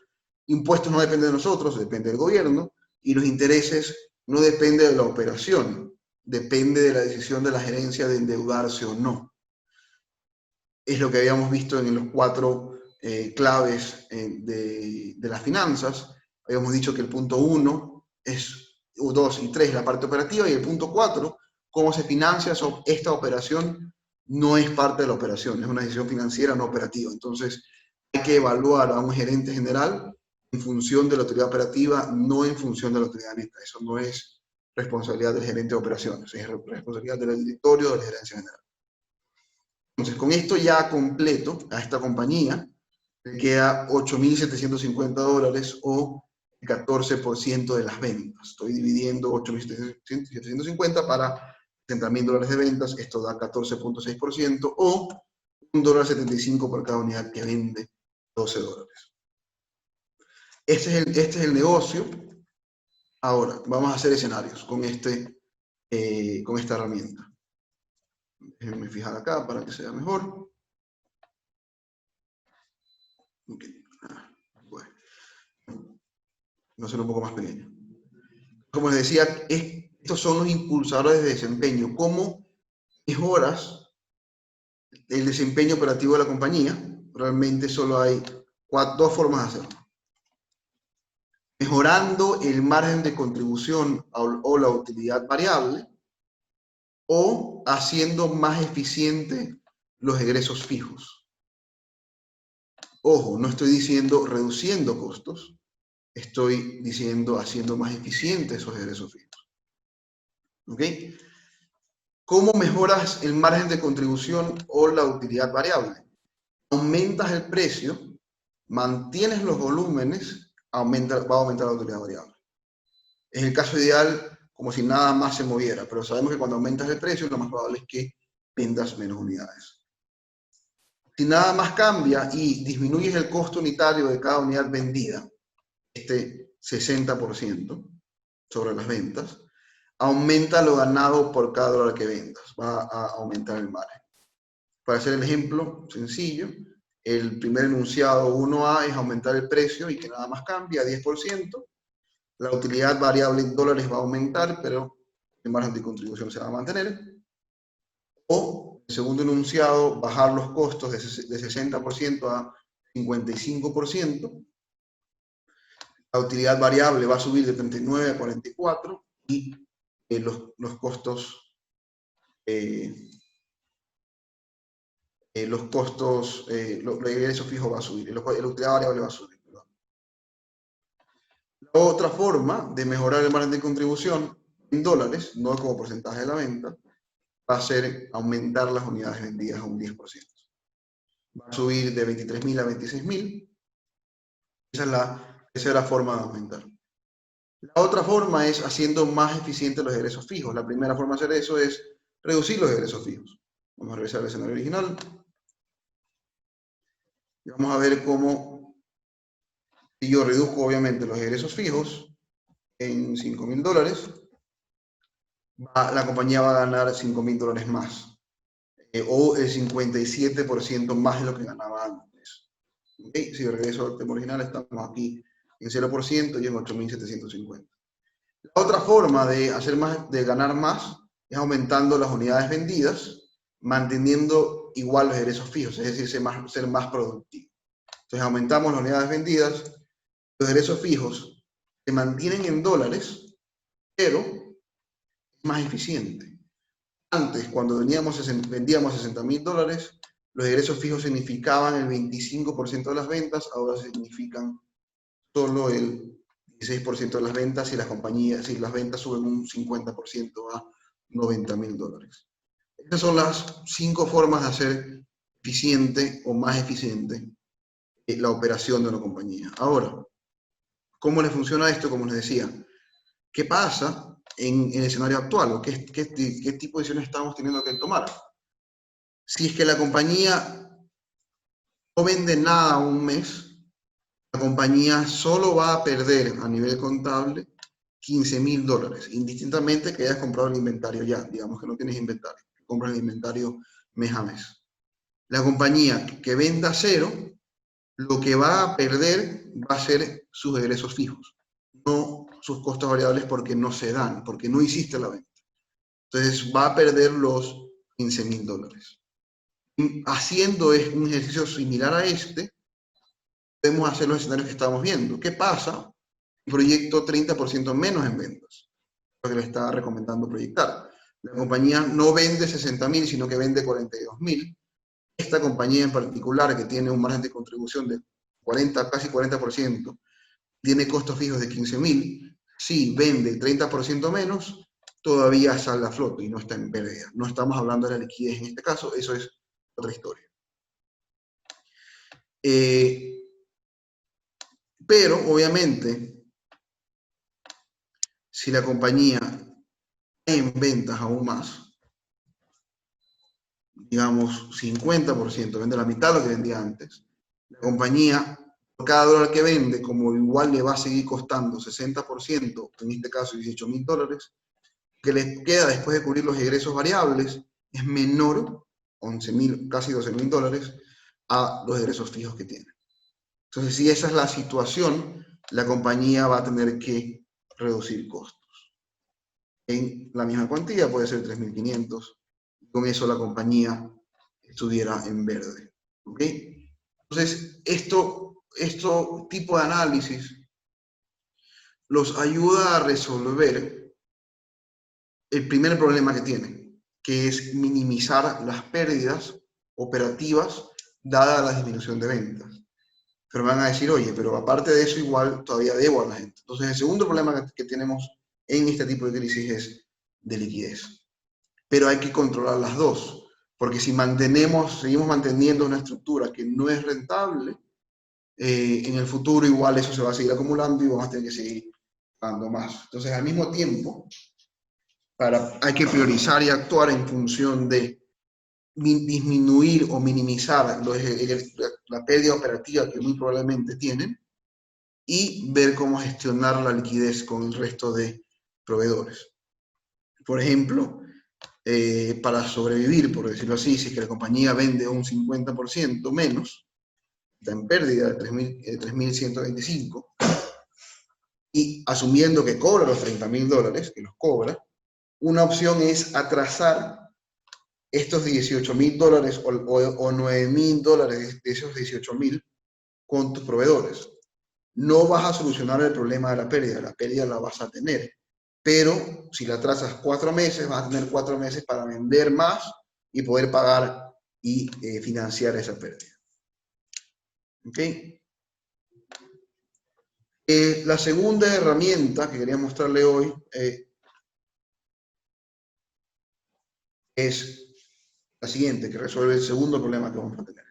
impuestos no dependen de nosotros, depende del gobierno, y los intereses no dependen de la operación, depende de la decisión de la gerencia de endeudarse o no. Es lo que habíamos visto en los 4 claves de las finanzas. Habíamos dicho que el punto 1 es 2 y 3 la parte operativa, y el punto 4, cómo se financia esta operación, no es parte de la operación, es una decisión financiera no operativa. Entonces, hay que evaluar a un gerente general en función de la utilidad operativa, no en función de la utilidad neta. Eso no es responsabilidad del gerente de operaciones, es responsabilidad del directorio o de la gerencia general. Entonces, con esto ya completo, a esta compañía le queda $8.750 o el 14% de las ventas. Estoy dividiendo 8.750 para $60.000 de ventas, esto da 14.6% o $1.75 por cada unidad que vende, $12. Este es el negocio. Ahora, vamos a hacer escenarios con esta herramienta. Déjenme fijar acá para que sea mejor. Okay. Bueno. No ser un poco más pequeño. Como les decía, estos son los impulsadores de desempeño. ¿Cómo mejoras el desempeño operativo de la compañía? Realmente solo hay 2 formas de hacerlo. Mejorando el margen de contribución o la utilidad variable, o haciendo más eficiente los egresos fijos. Ojo, no estoy diciendo reduciendo costos, estoy diciendo haciendo más eficientes esos egresos fijos. ¿Ok? ¿Cómo mejoras el margen de contribución o la utilidad variable? Aumentas el precio mantienes los volúmenes, va a aumentar la utilidad variable. Es el caso ideal, como si nada más se moviera, pero sabemos que cuando aumentas el precio, lo más probable es que vendas menos unidades. Si nada más cambia y disminuyes el costo unitario de cada unidad vendida, 60% sobre las ventas, aumenta lo ganado por cada dólar que vendas, va a aumentar el margen. Para hacer el ejemplo sencillo, el primer enunciado 1A es aumentar el precio y que nada más cambia a 10%. La utilidad variable en dólares va a aumentar, pero el margen de contribución se va a mantener. O el segundo enunciado, bajar los costos de 60% a 55%. La utilidad variable va a subir de 39 a 44 y los costos, los ingresos fijos va a subir, la utilidad variable va a subir. Perdón. La otra forma de mejorar el margen de contribución en dólares, no como porcentaje de la venta, va a ser aumentar las unidades vendidas a un 10%. Va a subir de 23.000 a 26.000. Esa es la forma de aumentar. La otra forma es haciendo más eficientes los egresos fijos. La primera forma de hacer eso es reducir los egresos fijos. Vamos a revisar el escenario original. Y vamos a ver cómo, si yo reduzco obviamente los egresos fijos en $5.000, la compañía va a ganar $5.000 más. O el 57% más de lo que ganaba antes. ¿Okay? Si regreso al tema original, estamos aquí en 0% y en 8.750. La otra forma de ganar más es aumentando las unidades vendidas, manteniendo igual los egresos fijos, es decir, ser más productivo. Entonces aumentamos las unidades vendidas, los egresos fijos se mantienen en dólares, pero es más eficiente. Antes, cuando vendíamos $60.000, los egresos fijos significaban el 25% de las ventas, ahora significan solo el 16% de las ventas si las ventas suben un 50% a $90.000. Estas son las 5 formas de hacer eficiente o más eficiente la operación de una compañía. Ahora, ¿cómo le funciona esto? Como les decía, ¿qué pasa en el escenario actual? ¿Qué tipo de decisiones estamos teniendo que tomar? Si es que la compañía no vende nada un mes, la compañía solo va a perder a nivel contable $15.000, indistintamente que hayas comprado el inventario ya, digamos que no tienes inventario, compras el inventario mes a mes. La compañía que venda cero, lo que va a perder va a ser sus egresos fijos, no sus costos variables porque no se dan, porque no hiciste la venta. Entonces va a perder los $15.000. Haciendo un ejercicio similar a este, podemos hacer los escenarios que estamos viendo. ¿Qué pasa? Proyecto 30% menos en ventas, lo que le está recomendando proyectar. La compañía no vende 60.000, sino que vende 42.000. Esta compañía en particular, que tiene un margen de contribución de casi 40%, tiene costos fijos de 15.000, si vende 30% menos, todavía sale a flote y no está en pérdida. No estamos hablando de la liquidez en este caso, eso es otra historia. Pero, obviamente, si la compañía en ventas aún más, digamos 50%, vende la mitad de lo que vendía antes, la compañía, por cada dólar que vende, como igual le va a seguir costando 60%, en este caso $18.000, que le queda después de cubrir los egresos variables es menor, 11.000, casi $12.000, a los egresos fijos que tiene. Entonces, si esa es la situación, la compañía va a tener que reducir costos. En la misma cuantía, puede ser 3.500, con eso la compañía estuviera en verde. ¿Ok? Entonces, esto tipo de análisis los ayuda a resolver el primer problema que tienen, que es minimizar las pérdidas operativas dada la disminución de ventas. Pero me van a decir, oye, pero aparte de eso igual todavía debo a la gente. Entonces, el segundo problema que tenemos en este tipo de crisis es de liquidez. Pero hay que controlar las dos, porque si seguimos manteniendo una estructura que no es rentable, en el futuro igual eso se va a seguir acumulando y vamos a tener que seguir pagando más. Entonces, al mismo tiempo, hay que priorizar y actuar en función de disminuir o minimizar la pérdida operativa que muy probablemente tienen y ver cómo gestionar la liquidez con el resto de proveedores. Por ejemplo, para sobrevivir, por decirlo así, si es que la compañía vende un 50% menos, está en pérdida de 3.125, y asumiendo que cobra los $30.000, que los cobra, una opción es atrasar estos $18.000 o $9.000 de esos 18.000 con tus proveedores. No vas a solucionar el problema de la pérdida la vas a tener, pero si la atrasas 4 meses, vas a tener 4 meses para vender más y poder pagar y financiar esa pérdida. ¿Ok? La segunda herramienta que quería mostrarle hoy es la siguiente, que resuelve el segundo problema que vamos a tener: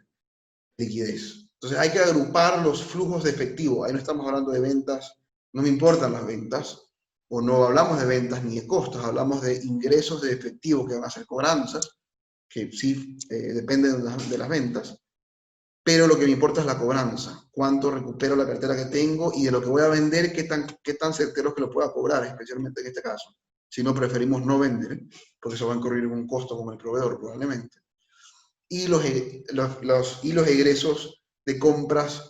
liquidez. Entonces hay que agrupar los flujos de efectivo. Ahí no estamos hablando de ventas, no me importan las ventas, o no hablamos de ventas ni de costos, hablamos de ingresos de efectivo que van a ser cobranzas, que sí dependen de las ventas, pero lo que me importa es la cobranza, cuánto recupero la cartera que tengo y de lo que voy a vender, qué tan certero es que lo pueda cobrar, especialmente en este caso. Si no, preferimos no vender, porque eso va a incurrir en un costo con el proveedor probablemente. Y los egresos de compras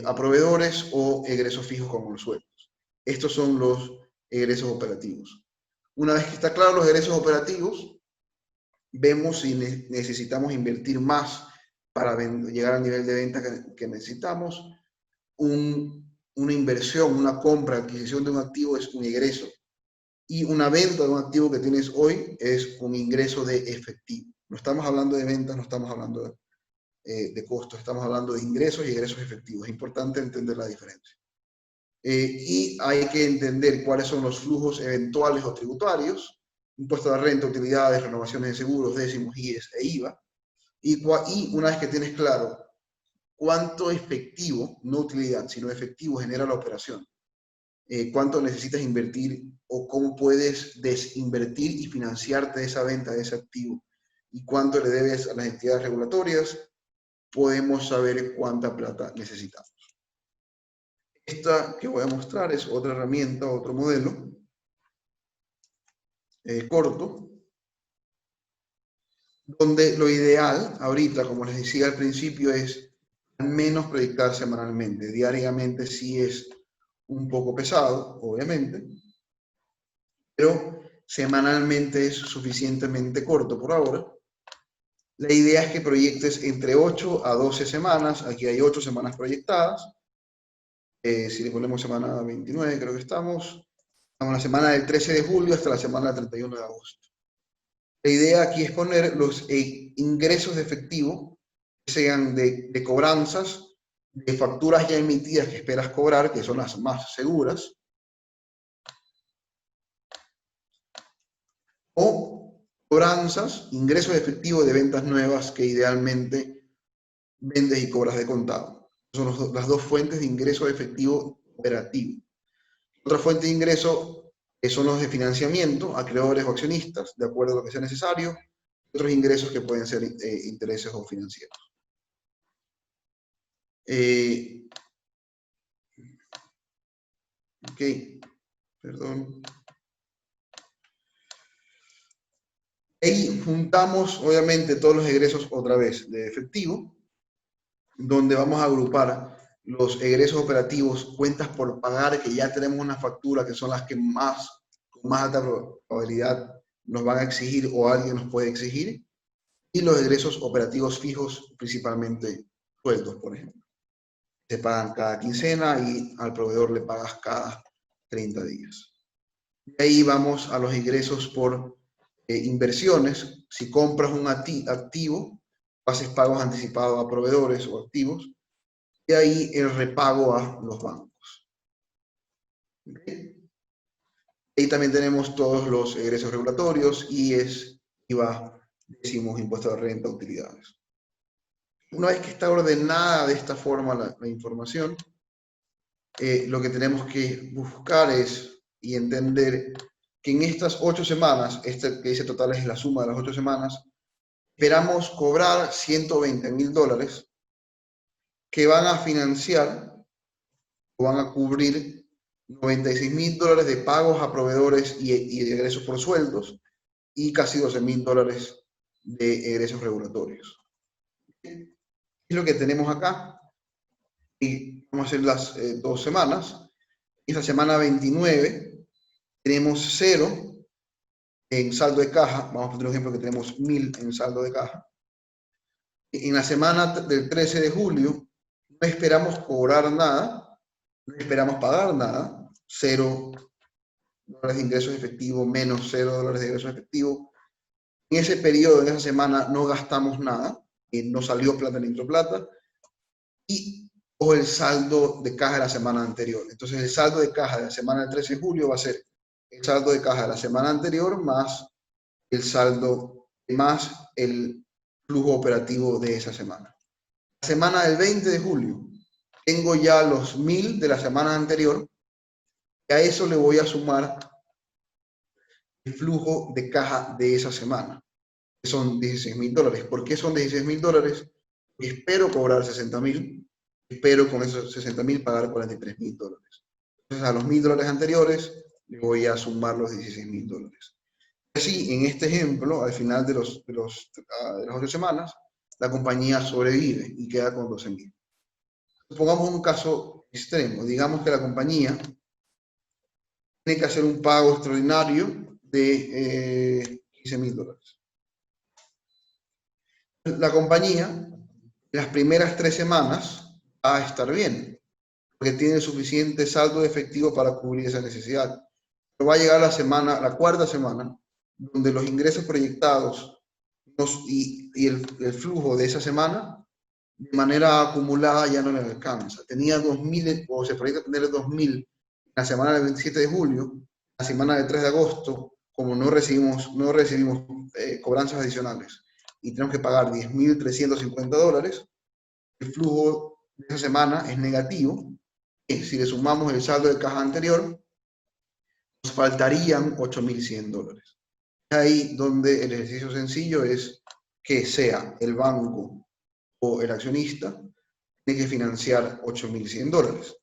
a proveedores o egresos fijos como los sueldos. Estos son los egresos operativos. Una vez que está claro los egresos operativos, vemos si necesitamos invertir más para llegar al nivel de venta que necesitamos. Una inversión, una compra, adquisición de un activo es un ingreso. Y una venta de un activo que tienes hoy es un ingreso de efectivo. No estamos hablando de ventas, no estamos hablando de costos, estamos hablando de ingresos y egresos efectivos. Es importante entender la diferencia. Y hay que entender cuáles son los flujos eventuales o tributarios: impuesto de renta, utilidades, renovaciones de seguros, décimos, IES e IVA. Y una vez que tienes claro cuánto efectivo, no utilidad, sino efectivo genera la operación, cuánto necesitas invertir o cómo puedes desinvertir y financiarte esa venta de ese activo y cuánto le debes a las entidades regulatorias, podemos saber cuánta plata necesitamos. Esta que voy a mostrar es otra herramienta, otro modelo corto, donde lo ideal ahorita, como les decía al principio, es al menos proyectar semanalmente. Diariamente sí es un poco pesado, obviamente, pero semanalmente es suficientemente corto por ahora. La idea es que proyectes entre 8 a 12 semanas. Aquí hay 8 semanas proyectadas. Si le ponemos semana 29, creo que estamos la semana del 13 de julio hasta la semana del 31 de agosto. La idea aquí es poner los ingresos de efectivo, que sean de cobranzas, de facturas ya emitidas que esperas cobrar, que son las más seguras, o cobranzas, ingresos de efectivo de ventas nuevas que idealmente vendes y cobras de contado. Son las dos fuentes de ingreso de efectivo operativo. Otra fuente de ingreso son los de financiamiento, acreedores o accionistas, de acuerdo a lo que sea necesario. Otros ingresos que pueden ser intereses o financieros. Ok, perdón. Ahí juntamos, obviamente, todos los egresos otra vez de efectivo, donde vamos a agrupar los egresos operativos, cuentas por pagar, que ya tenemos una factura, que son las que con más alta probabilidad nos van a exigir o alguien nos puede exigir, y los egresos operativos fijos, principalmente sueldos, por ejemplo. Te pagan cada quincena y al proveedor le pagas cada 30 días. De ahí vamos a los ingresos por inversiones. Si compras un activo, haces pagos anticipados a proveedores o activos, y ahí el repago a los bancos. ¿Okay? Ahí también tenemos todos los egresos regulatorios, IES, IVA, décimos, impuesto de renta, utilidades. Una vez que está ordenada de esta forma la información, lo que tenemos que buscar es y entender que en estas 8 semanas, este que dice total es la suma de las 8 semanas, esperamos cobrar $120.000 que van a financiar o van a cubrir $96.000 de pagos a proveedores y de egresos por sueldos y casi $12.000 de egresos regulatorios. Es lo que tenemos acá. Y vamos a hacer las 2 semanas. Esta semana 29 tenemos 0 en saldo de caja. Vamos a poner un ejemplo que tenemos 1.000 en saldo de caja. En la semana del 13 de julio no esperamos cobrar nada, no esperamos pagar nada, $0 de ingresos efectivos menos $0 de ingresos efectivos. En ese periodo, en esa semana, no gastamos nada, no salió plata ni entró plata, y o el saldo de caja de la semana anterior. Entonces, el saldo de caja de la semana del 13 de julio va a ser el saldo de caja de la semana anterior más el saldo, más el flujo operativo de esa semana. La semana del 20 de julio, tengo ya los 1.000 de la semana anterior, y a eso le voy a sumar el flujo de caja de esa semana, que son $16.000. ¿Por qué son $16.000? Espero cobrar 60.000, espero con esos 60.000 pagar $43.000. Entonces a los $1.000 anteriores le voy a sumar los $16.000. Así, en este ejemplo, al final de las 8 semanas, la compañía sobrevive y queda con 12.000. Supongamos un caso extremo, digamos que la compañía tiene que hacer un pago extraordinario de $15.000. La compañía, las primeras 3 semanas, va a estar bien, porque tiene suficiente saldo de efectivo para cubrir esa necesidad. Pero va a llegar la 4ª semana, donde los ingresos proyectados y el flujo de esa semana, de manera acumulada, ya no le alcanza. Tenía 2.000, o se proyecta tener 2.000 la semana del 27 de julio, la semana del 3 de agosto, como no recibimos cobranzas adicionales y tenemos que pagar $10.350, el flujo de esa semana es negativo. Si le sumamos el saldo de caja anterior, nos faltarían $8.100. Ahí donde el ejercicio sencillo es que sea el banco o el accionista tiene que financiar $8.100.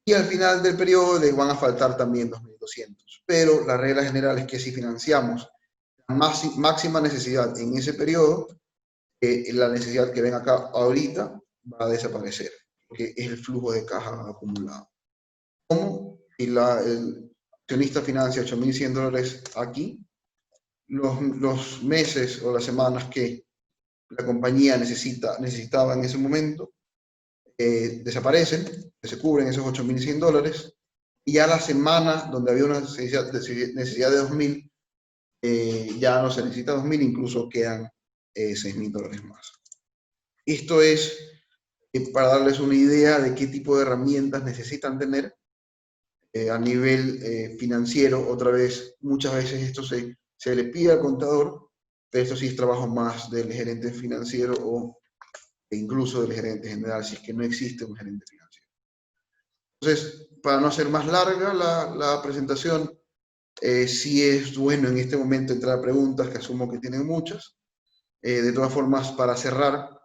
Y al final del periodo les van a faltar también 2.200. Pero la regla general es que si financiamos la máxima necesidad en ese periodo, la necesidad que ven acá ahorita va a desaparecer, porque es el flujo de caja acumulado. ¿Cómo? Si el accionista financia $8.100 aquí, los meses o las semanas que la compañía necesitaba en ese momento, desaparecen, se cubren esos $8.100, y ya la semana donde había una necesidad de 2.000, ya no se necesita 2.000, incluso quedan $6.000 más. Esto es para darles una idea de qué tipo de herramientas necesitan tener a nivel financiero. Otra vez, muchas veces esto se le pide al contador, pero esto sí es trabajo más del gerente financiero o incluso del gerente general, si es que no existe un gerente financiero. Entonces, para no hacer más larga la presentación, sí es bueno en este momento entrar a preguntas, que asumo que tienen muchas. De todas formas, para cerrar,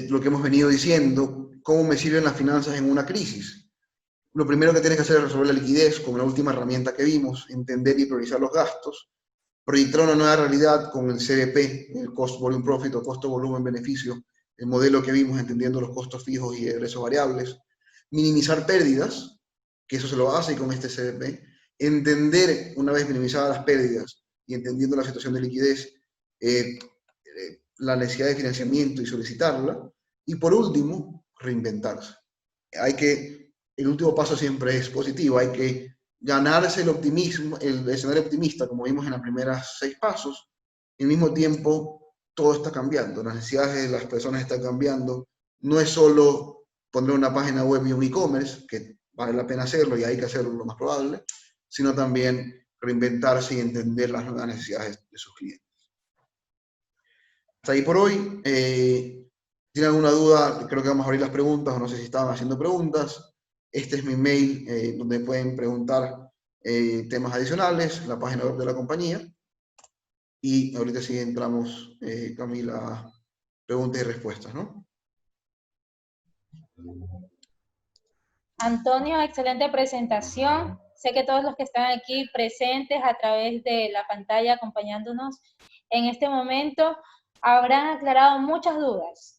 lo que hemos venido diciendo, ¿cómo me sirven las finanzas en una crisis? Lo primero que tienes que hacer es resolver la liquidez, como la última herramienta que vimos, entender y priorizar los gastos, proyectar una nueva realidad con el CVP, el Cost Volume Profit o Costo Volumen Beneficio, el modelo que vimos entendiendo los costos fijos y egresos variables, minimizar pérdidas, que eso se lo hace con este CVP, entender una vez minimizadas las pérdidas y entendiendo la situación de liquidez, la necesidad de financiamiento y solicitarla, y por último, reinventarse. El último paso siempre es positivo, hay que ganarse el optimismo, el escenario optimista, como vimos en los primeros 6 pasos. Al mismo tiempo, todo está cambiando, las necesidades de las personas están cambiando. No es solo poner una página web y un e-commerce, que vale la pena hacerlo y hay que hacerlo lo más probable, sino también reinventarse y entender las nuevas necesidades de sus clientes. Hasta ahí por hoy. ¿Tienen alguna duda? Creo que vamos a abrir las preguntas, o no sé si estaban haciendo preguntas. Este es mi mail, donde pueden preguntar temas adicionales, la página web de la compañía. Y ahorita sí entramos, Camila, a preguntas y respuestas, ¿no? Antonio, excelente presentación. Sé que todos los que están aquí presentes a través de la pantalla acompañándonos en este momento habrán aclarado muchas dudas.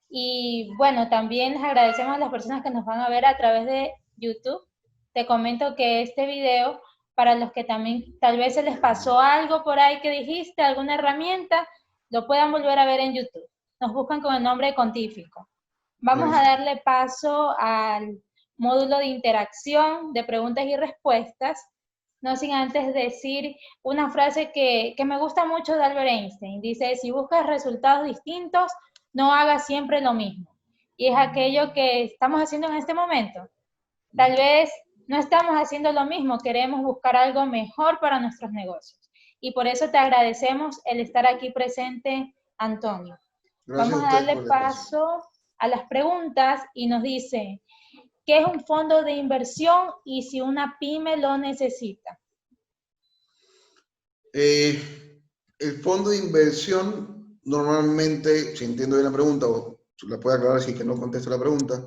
Y bueno, también les agradecemos a las personas que nos van a ver a través de YouTube. Te comento que este video, para los que también tal vez se les pasó algo por ahí que dijiste, alguna herramienta, lo puedan volver a ver en YouTube. Nos buscan con el nombre de Contífico. Vamos a darle paso al módulo de interacción, de preguntas y respuestas, no sin antes decir una frase que me gusta mucho de Albert Einstein. Dice, si buscas resultados distintos, no hagas siempre lo mismo. Y es aquello que estamos haciendo en este momento. Tal vez no estamos haciendo lo mismo, queremos buscar algo mejor para nuestros negocios. Y por eso te agradecemos el estar aquí presente, Antonio. Gracias a Vamos a ustedes darle por el espacio. paso a las preguntas y nos dice, ¿qué es un fondo de inversión y si una pyme lo necesita? El fondo de inversión, normalmente, si entiendo bien la pregunta, o la puede aclarar si es que no contesto la pregunta,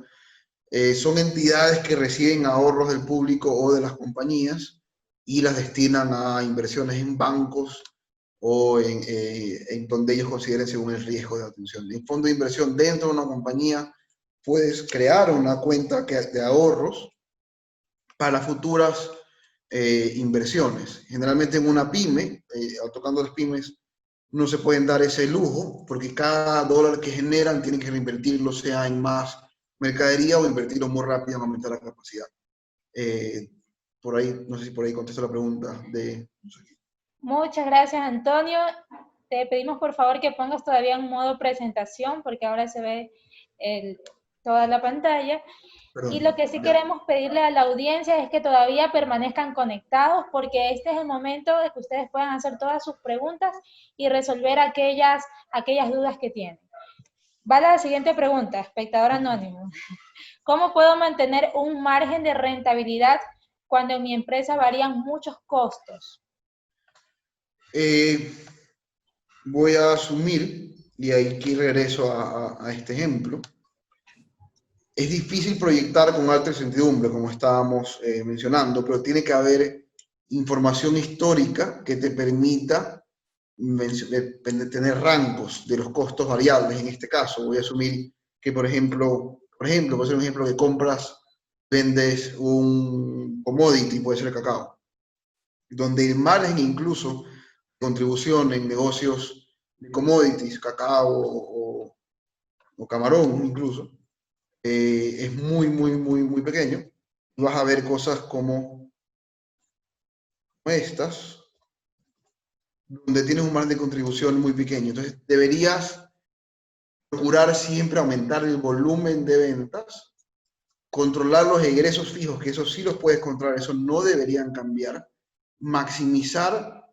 son entidades que reciben ahorros del público o de las compañías y las destinan a inversiones en bancos o en donde ellos consideren según el riesgo de atención. En fondo de inversión dentro de una compañía puedes crear una cuenta de ahorros para futuras inversiones. Generalmente en una pyme, tocando las pymes, no se pueden dar ese lujo porque cada dólar que generan tienen que reinvertirlo, sea en más mercadería o invertirlo muy rápido en aumentar la capacidad. Por ahí, no sé si por ahí contesto la pregunta de... No sé. Muchas gracias, Antonio. Te pedimos por favor que pongas todavía en modo presentación porque ahora se ve toda la pantalla. Y lo Perdón, que sí ya. queremos pedirle a la audiencia es que todavía permanezcan conectados porque este es el momento de que ustedes puedan hacer todas sus preguntas y resolver aquellas dudas que tienen. Va la siguiente pregunta, espectador anónimo. ¿Cómo puedo mantener un margen de rentabilidad cuando en mi empresa varían muchos costos? Voy a asumir, y aquí regreso a este ejemplo, es difícil proyectar con alta incertidumbre, como estábamos mencionando, pero tiene que haber información histórica que te permita tener rangos de los costos variables. En este caso, voy a asumir que, por ejemplo, puede ser un ejemplo que compras, vendes un commodity, puede ser el cacao, donde el margen incluso contribución en negocios de commodities, cacao o camarón incluso, es muy pequeño. Vas a ver cosas como estas, donde tienes un margen de contribución muy pequeño. Entonces, deberías procurar siempre aumentar el volumen de ventas, controlar los egresos fijos, que eso sí los puedes controlar, eso no deberían cambiar, maximizar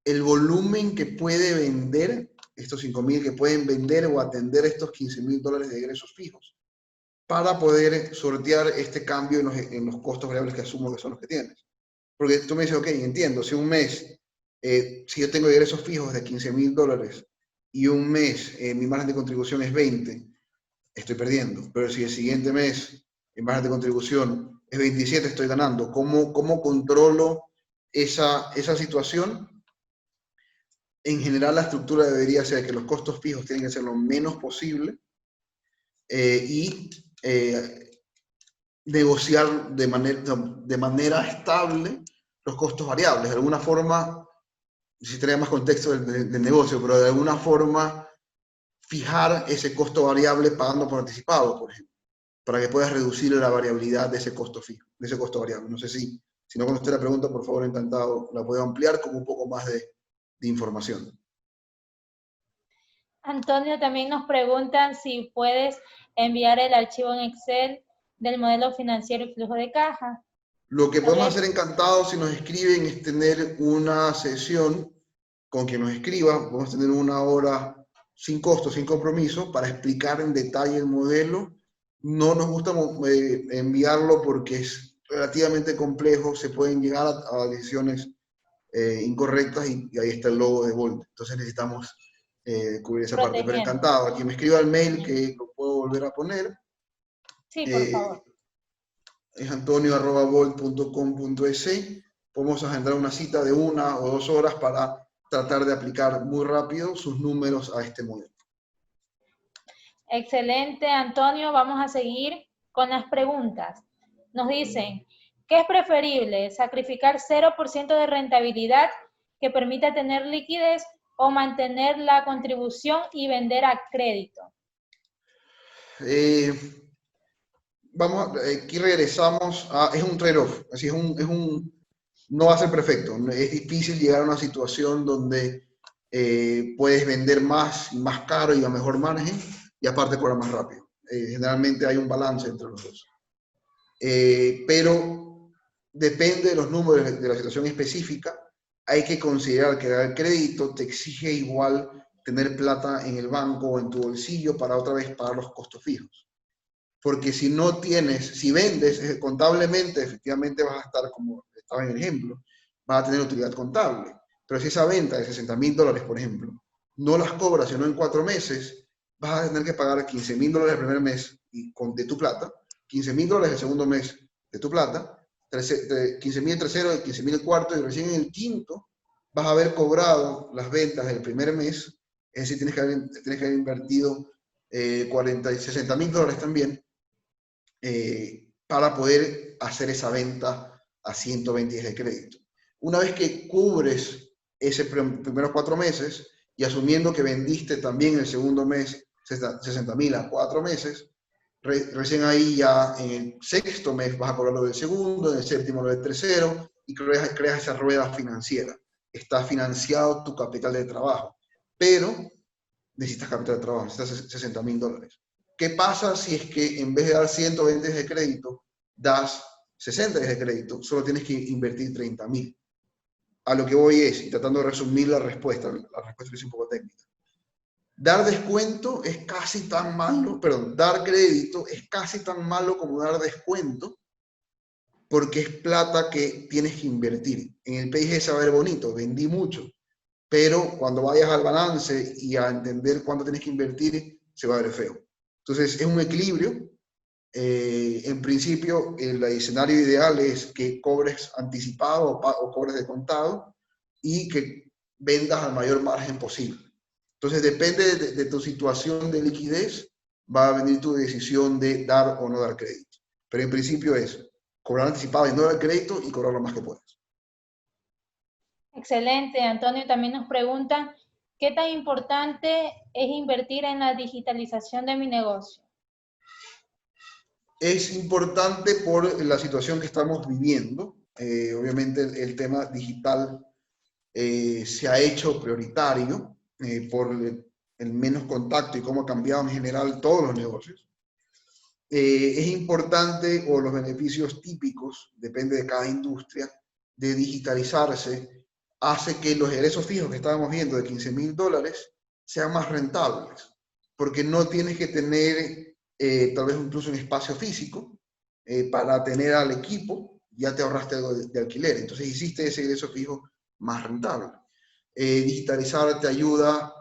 el volumen que puede vender, estos 5.000 que pueden vender o atender estos $15.000 de ingresos fijos, para poder sortear este cambio en los costos variables que asumo que son los que tienes. Porque tú me dices, ok, entiendo, si un mes, si yo tengo ingresos fijos de $15.000 y un mes mi margen de contribución es 20, estoy perdiendo. Pero si el siguiente mes mi margen de contribución es 27, estoy ganando. ¿Cómo controlo esa situación? En general, la estructura debería ser que los costos fijos tienen que ser lo menos posible y negociar de manera estable los costos variables. De alguna forma, si trae más contexto del negocio, pero de alguna forma fijar ese costo variable pagando por anticipado, por ejemplo, para que puedas reducir la variabilidad de ese costo fijo, de ese costo variable. No sé si no contesté la pregunta, por favor, encantado, la puedo ampliar con un poco más de información. Antonio, también nos preguntan si puedes enviar el archivo en Excel del modelo financiero y flujo de caja. Lo que podemos hacer encantados si nos escriben es tener una sesión con quien nos escriba. Podemos tener una hora sin costo, sin compromiso, para explicar en detalle el modelo. No nos gusta enviarlo porque es relativamente complejo, se pueden llegar a decisiones incorrectas y ahí está el logo de Volt. Entonces necesitamos cubrir esa parte. Pero Protegiendo. encantado, a quien me escriba el mail que lo puedo volver a poner. Sí, por favor. Es antonio@volt.com.es. Podemos agendar una cita de 1 o 2 horas para tratar de aplicar muy rápido sus números a este modelo. Excelente, Antonio. Vamos a seguir con las preguntas. Nos dicen, ¿qué es preferible? ¿Sacrificar 0% de rentabilidad que permita tener liquidez o mantener la contribución y vender a crédito? Aquí regresamos a, es un trade-off, así no va a ser perfecto, es difícil llegar a una situación donde puedes vender más y más caro y a mejor margen y aparte cobrar más rápido. Generalmente hay un balance entre los dos. Pero depende de los números de la situación específica. Hay que considerar que el crédito te exige igual tener plata en el banco o en tu bolsillo para otra vez pagar los costos fijos. Porque si no tienes, si vendes contablemente, efectivamente vas a estar, como estaba en el ejemplo, vas a tener utilidad contable. Pero si esa venta de $60,000, por ejemplo, no las cobras sino en 4 meses, vas a tener que pagar $15,000 el primer mes de tu plata, $15,000 el segundo mes de tu plata, 15,000 el tercero, 15,000 el cuarto, y recién en el quinto vas a haber cobrado las ventas del primer mes, es decir, tienes que haber invertido $60,000 también, para poder hacer esa venta a 120 días de crédito. Una vez que cubres ese primeros 4 meses y asumiendo que vendiste también el segundo mes 60,000 a 4 meses, recién ahí ya en el sexto mes vas a cobrar lo del segundo, en el séptimo lo del tercero y creas esa rueda financiera. Está financiado tu capital de trabajo, pero necesitas capital de trabajo, necesitas $60,000. ¿Qué pasa si es que en vez de dar 120 de crédito, das 60 de crédito? Solo tienes que invertir 30,000. A lo que voy es, y tratando de resumir la respuesta es un poco técnica. Dar descuento es casi tan malo, perdón, dar crédito es casi tan malo como dar descuento, porque es plata que tienes que invertir. En el PIG se va a ver bonito, vendí mucho, pero cuando vayas al balance y a entender cuánto tienes que invertir, se va a ver feo. Entonces, es un equilibrio. En principio, el escenario ideal es que cobres anticipado o cobres de contado y que vendas al mayor margen posible. Entonces, depende de tu situación de liquidez, va a venir tu decisión de dar o no dar crédito. Pero en principio es cobrar anticipado y no dar crédito y cobrar lo más que puedas. Excelente, Antonio. También nos preguntan, ¿qué tan importante es invertir en la digitalización de mi negocio? Es importante por la situación que estamos viviendo. Obviamente el tema digital se ha hecho prioritario por el menos contacto y cómo ha cambiado en general todos los negocios. Es importante, o los beneficios típicos, depende de cada industria, de digitalizarse, hace que los egresos fijos que estábamos viendo de $15,000 sean más rentables, porque no tienes que tener tal vez incluso un espacio físico para tener al equipo, ya te ahorraste algo de alquiler, entonces hiciste ese egreso fijo más rentable. Digitalizar te ayuda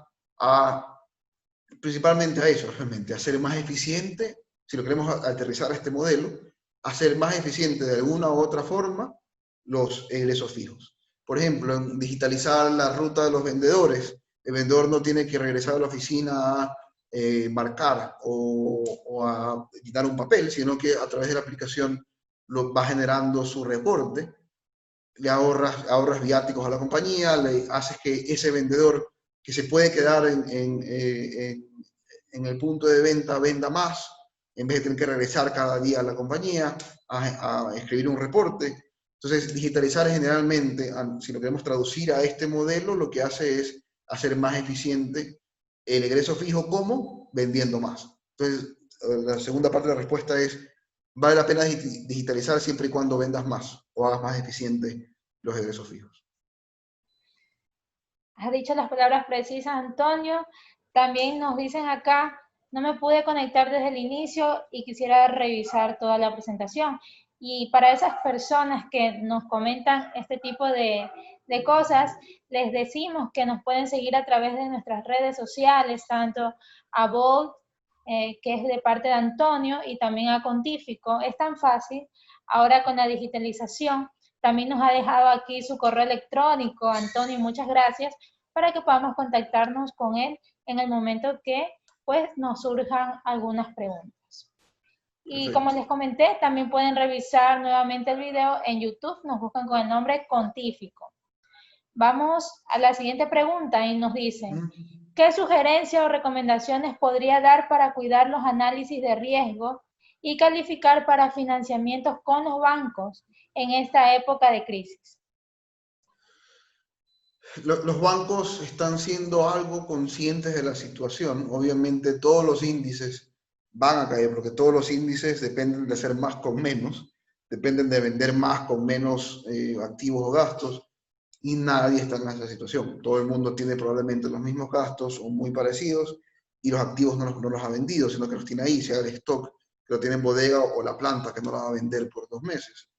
principalmente a eso, realmente, a ser más eficiente, si lo queremos aterrizar a este modelo, a ser más eficiente de alguna u otra forma los egresos fijos. Por ejemplo, en digitalizar la ruta de los vendedores, el vendedor no tiene que regresar a la oficina a marcar o a quitar un papel, sino que a través de la aplicación lo va generando su reporte, le ahorras viáticos a la compañía, le haces que ese vendedor que se puede quedar en el punto de venta venda más, en vez de tener que regresar cada día a la compañía a escribir un reporte. Entonces, digitalizar generalmente, si lo queremos traducir a este modelo, lo que hace es hacer más eficiente el egreso fijo. ¿Cómo? Vendiendo más. Entonces, la segunda parte de la respuesta es, vale la pena digitalizar siempre y cuando vendas más o hagas más eficiente los egresos fijos. Has dicho las palabras precisas, Antonio. También nos dicen acá, no me pude conectar desde el inicio y quisiera revisar toda la presentación. Y para esas personas que nos comentan este tipo de cosas, les decimos que nos pueden seguir a través de nuestras redes sociales, tanto a Bolt, que es de parte de Antonio, y también a Contífico. Es tan fácil. Ahora con la digitalización, también nos ha dejado aquí su correo electrónico. Antonio, muchas gracias, para que podamos contactarnos con él en el momento que pues nos surjan algunas preguntas. Y como Perfecto. les comenté, también pueden revisar nuevamente el video en YouTube, nos buscan con el nombre Contífico. Vamos a la siguiente pregunta y nos dicen, ¿qué sugerencias o recomendaciones podría dar para cuidar los análisis de riesgo y calificar para financiamientos con los bancos en esta época de crisis? Los bancos están siendo algo conscientes de la situación. Obviamente todos los índices van a caer, porque todos los índices dependen de hacer más con menos, dependen de vender más con menos activos o gastos, y nadie está en esa situación. Todo el mundo tiene probablemente los mismos gastos o muy parecidos, y los activos no los ha vendido, sino que los tiene ahí, sea el stock que lo tiene en bodega o la planta que no la va a vender por 2 meses.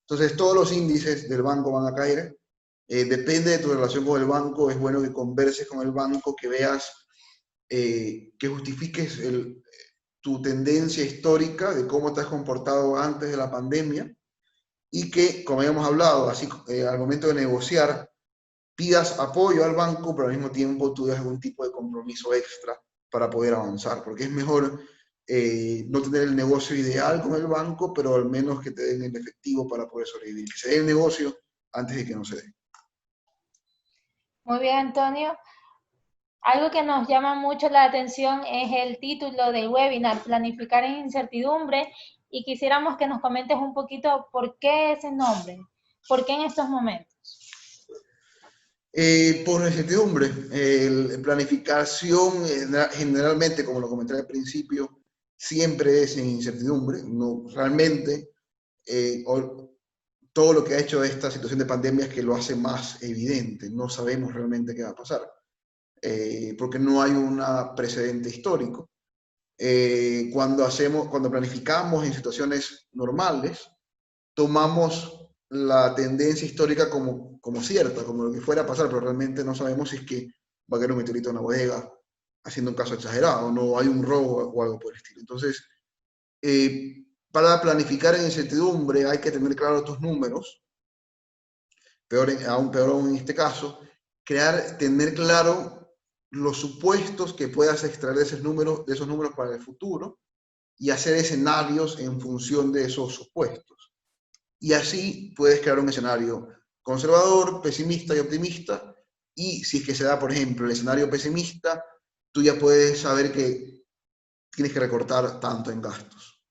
Entonces todos los índices del banco van a caer. Depende de tu relación con el banco, es bueno que converses con el banco, que veas, que justifiques tu tendencia histórica de cómo te has comportado antes de la pandemia, y que, como habíamos hablado, así al momento de negociar, pidas apoyo al banco, pero al mismo tiempo tú des algún tipo de compromiso extra para poder avanzar, porque es mejor no tener el negocio ideal con el banco, pero al menos que te den el efectivo para poder sobrevivir, que se dé el negocio antes de que no se dé. Muy bien, Antonio. Algo que nos llama mucho la atención es el título del webinar, Planificar en Incertidumbre, y quisiéramos que nos comentes un poquito por qué ese nombre, por qué en estos momentos. Por incertidumbre, planificación generalmente, como lo comenté al principio, siempre es en incertidumbre. No, realmente, todo lo que ha hecho esta situación de pandemia es que lo hace más evidente. No sabemos realmente qué va a pasar, porque no hay un precedente histórico. Cuando planificamos en situaciones normales, tomamos la tendencia histórica como cierta, como lo que fuera a pasar, pero realmente no sabemos si es que va a caer un meteorito en una bodega, haciendo un caso exagerado, no hay un robo o algo por el estilo. Entonces, para planificar en incertidumbre hay que tener claros tus números, aún peor aún en este caso, tener claro los supuestos que puedas extraer de esos números para el futuro, y hacer escenarios en función de esos supuestos. Y así puedes crear un escenario conservador, pesimista y optimista. Y si es que se da, por ejemplo, el escenario pesimista, tú ya puedes saber que tienes que recortar tanto en gastos,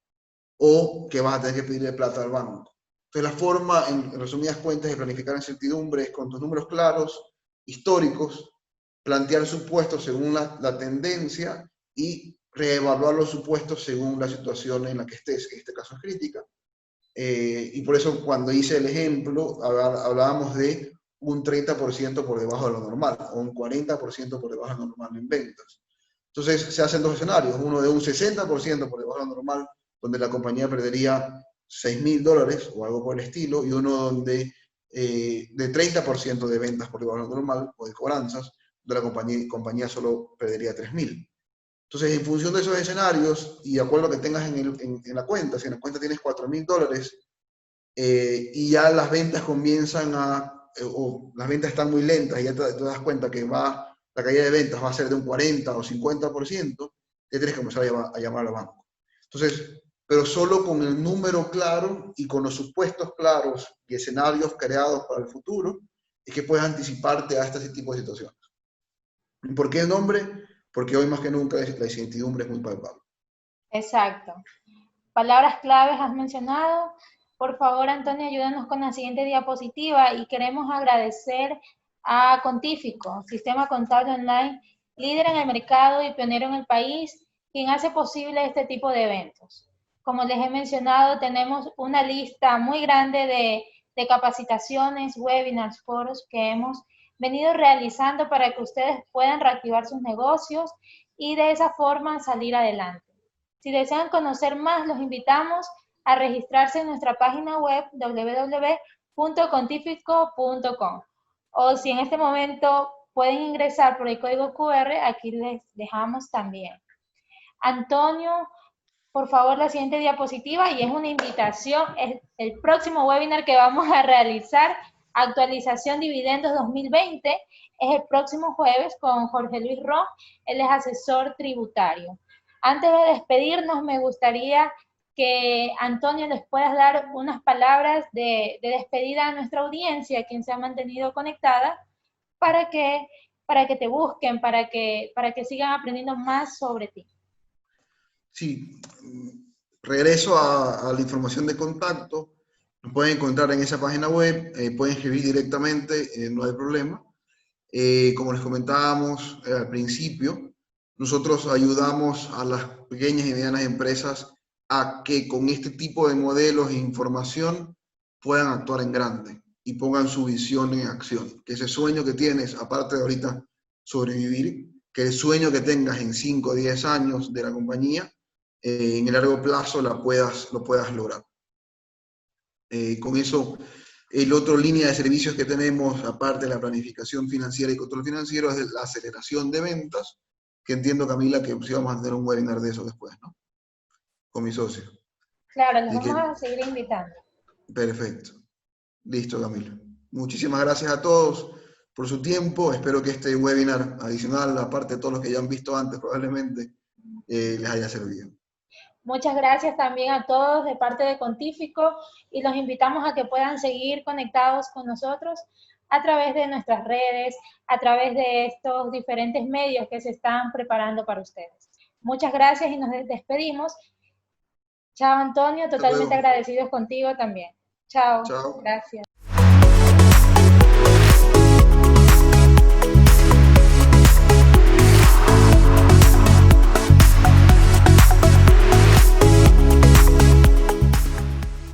o que vas a tener que pedirle plata al banco. Entonces la forma, en resumidas cuentas, de planificar en incertidumbre es con tus números claros, históricos, plantear supuestos según la tendencia, y reevaluar los supuestos según la situación en la que estés, que en este caso es crítica. Y por eso cuando hice el ejemplo, hablábamos de un 30% por debajo de lo normal, o un 40% por debajo de lo normal en ventas. Entonces se hacen dos escenarios, uno de un 60% por debajo de lo normal, donde la compañía perdería $6.000 o algo por el estilo, y uno donde de 30% de ventas por debajo de lo normal, o de cobranzas, donde la compañía solo perdería $3.000. Entonces, en función de esos escenarios, y de acuerdo a lo que tengas en la cuenta, si en la cuenta tienes $4.000, y ya las ventas comienzan o las ventas están muy lentas, y ya te das cuenta que la caída de ventas va a ser de un 40 o 50%, ya tienes que comenzar a llamar al banco. Entonces, pero solo con el número claro y con los supuestos claros y escenarios creados para el futuro, es que puedes anticiparte a este tipo de situaciones. ¿Por qué el nombre? Porque hoy más que nunca la incertidumbre es muy palpable. Exacto. Palabras claves has mencionado. Por favor, Antonio, ayúdanos con la siguiente diapositiva, y queremos agradecer a Contífico, Sistema Contable Online, líder en el mercado y pionero en el país, quien hace posible este tipo de eventos. Como les he mencionado, tenemos una lista muy grande de capacitaciones, webinars, foros que hemos venido realizando para que ustedes puedan reactivar sus negocios y de esa forma salir adelante. Si desean conocer más, los invitamos a registrarse en nuestra página web www.contifico.com, o si en este momento pueden ingresar por el código QR, aquí les dejamos también. Antonio, por favor, la siguiente diapositiva, y es una invitación, es el próximo webinar que vamos a realizar, actualización dividendos 2020, es el próximo jueves con Jorge Luis Ron, él es asesor tributario. Antes de despedirnos, me gustaría que Antonio les puedas dar unas palabras de despedida a nuestra audiencia, a quien se ha mantenido conectada, para que te busquen, para que sigan aprendiendo más sobre ti. Sí, regreso a la información de contacto. Nos pueden encontrar en esa página web, pueden escribir directamente, no hay problema. Como les comentábamos al principio, nosotros ayudamos a las pequeñas y medianas empresas a que con este tipo de modelos e información puedan actuar en grande y pongan su visión en acción. Que ese sueño que tienes, aparte de ahorita sobrevivir, que el sueño que tengas en 5 o 10 años de la compañía, en el largo plazo lo puedas lograr. Con eso, el otro línea de servicios que tenemos, aparte de la planificación financiera y control financiero, es la aceleración de ventas, que entiendo, Camila, que sí vamos a tener un webinar de eso después, ¿no? Con mi socio. Claro, los Así vamos que, a seguir invitando. perfecto. Listo, Camila. Muchísimas gracias a todos por su tiempo. Espero que este webinar adicional, aparte de todos los que ya han visto antes, probablemente les haya servido. Muchas gracias también a todos de parte de Contífico y los invitamos a que puedan seguir conectados con nosotros a través de nuestras redes, a través de estos diferentes medios que se están preparando para ustedes. Muchas gracias y nos despedimos. Chao, Antonio, Hasta totalmente luego. agradecidos contigo también. Chao, Chao. gracias.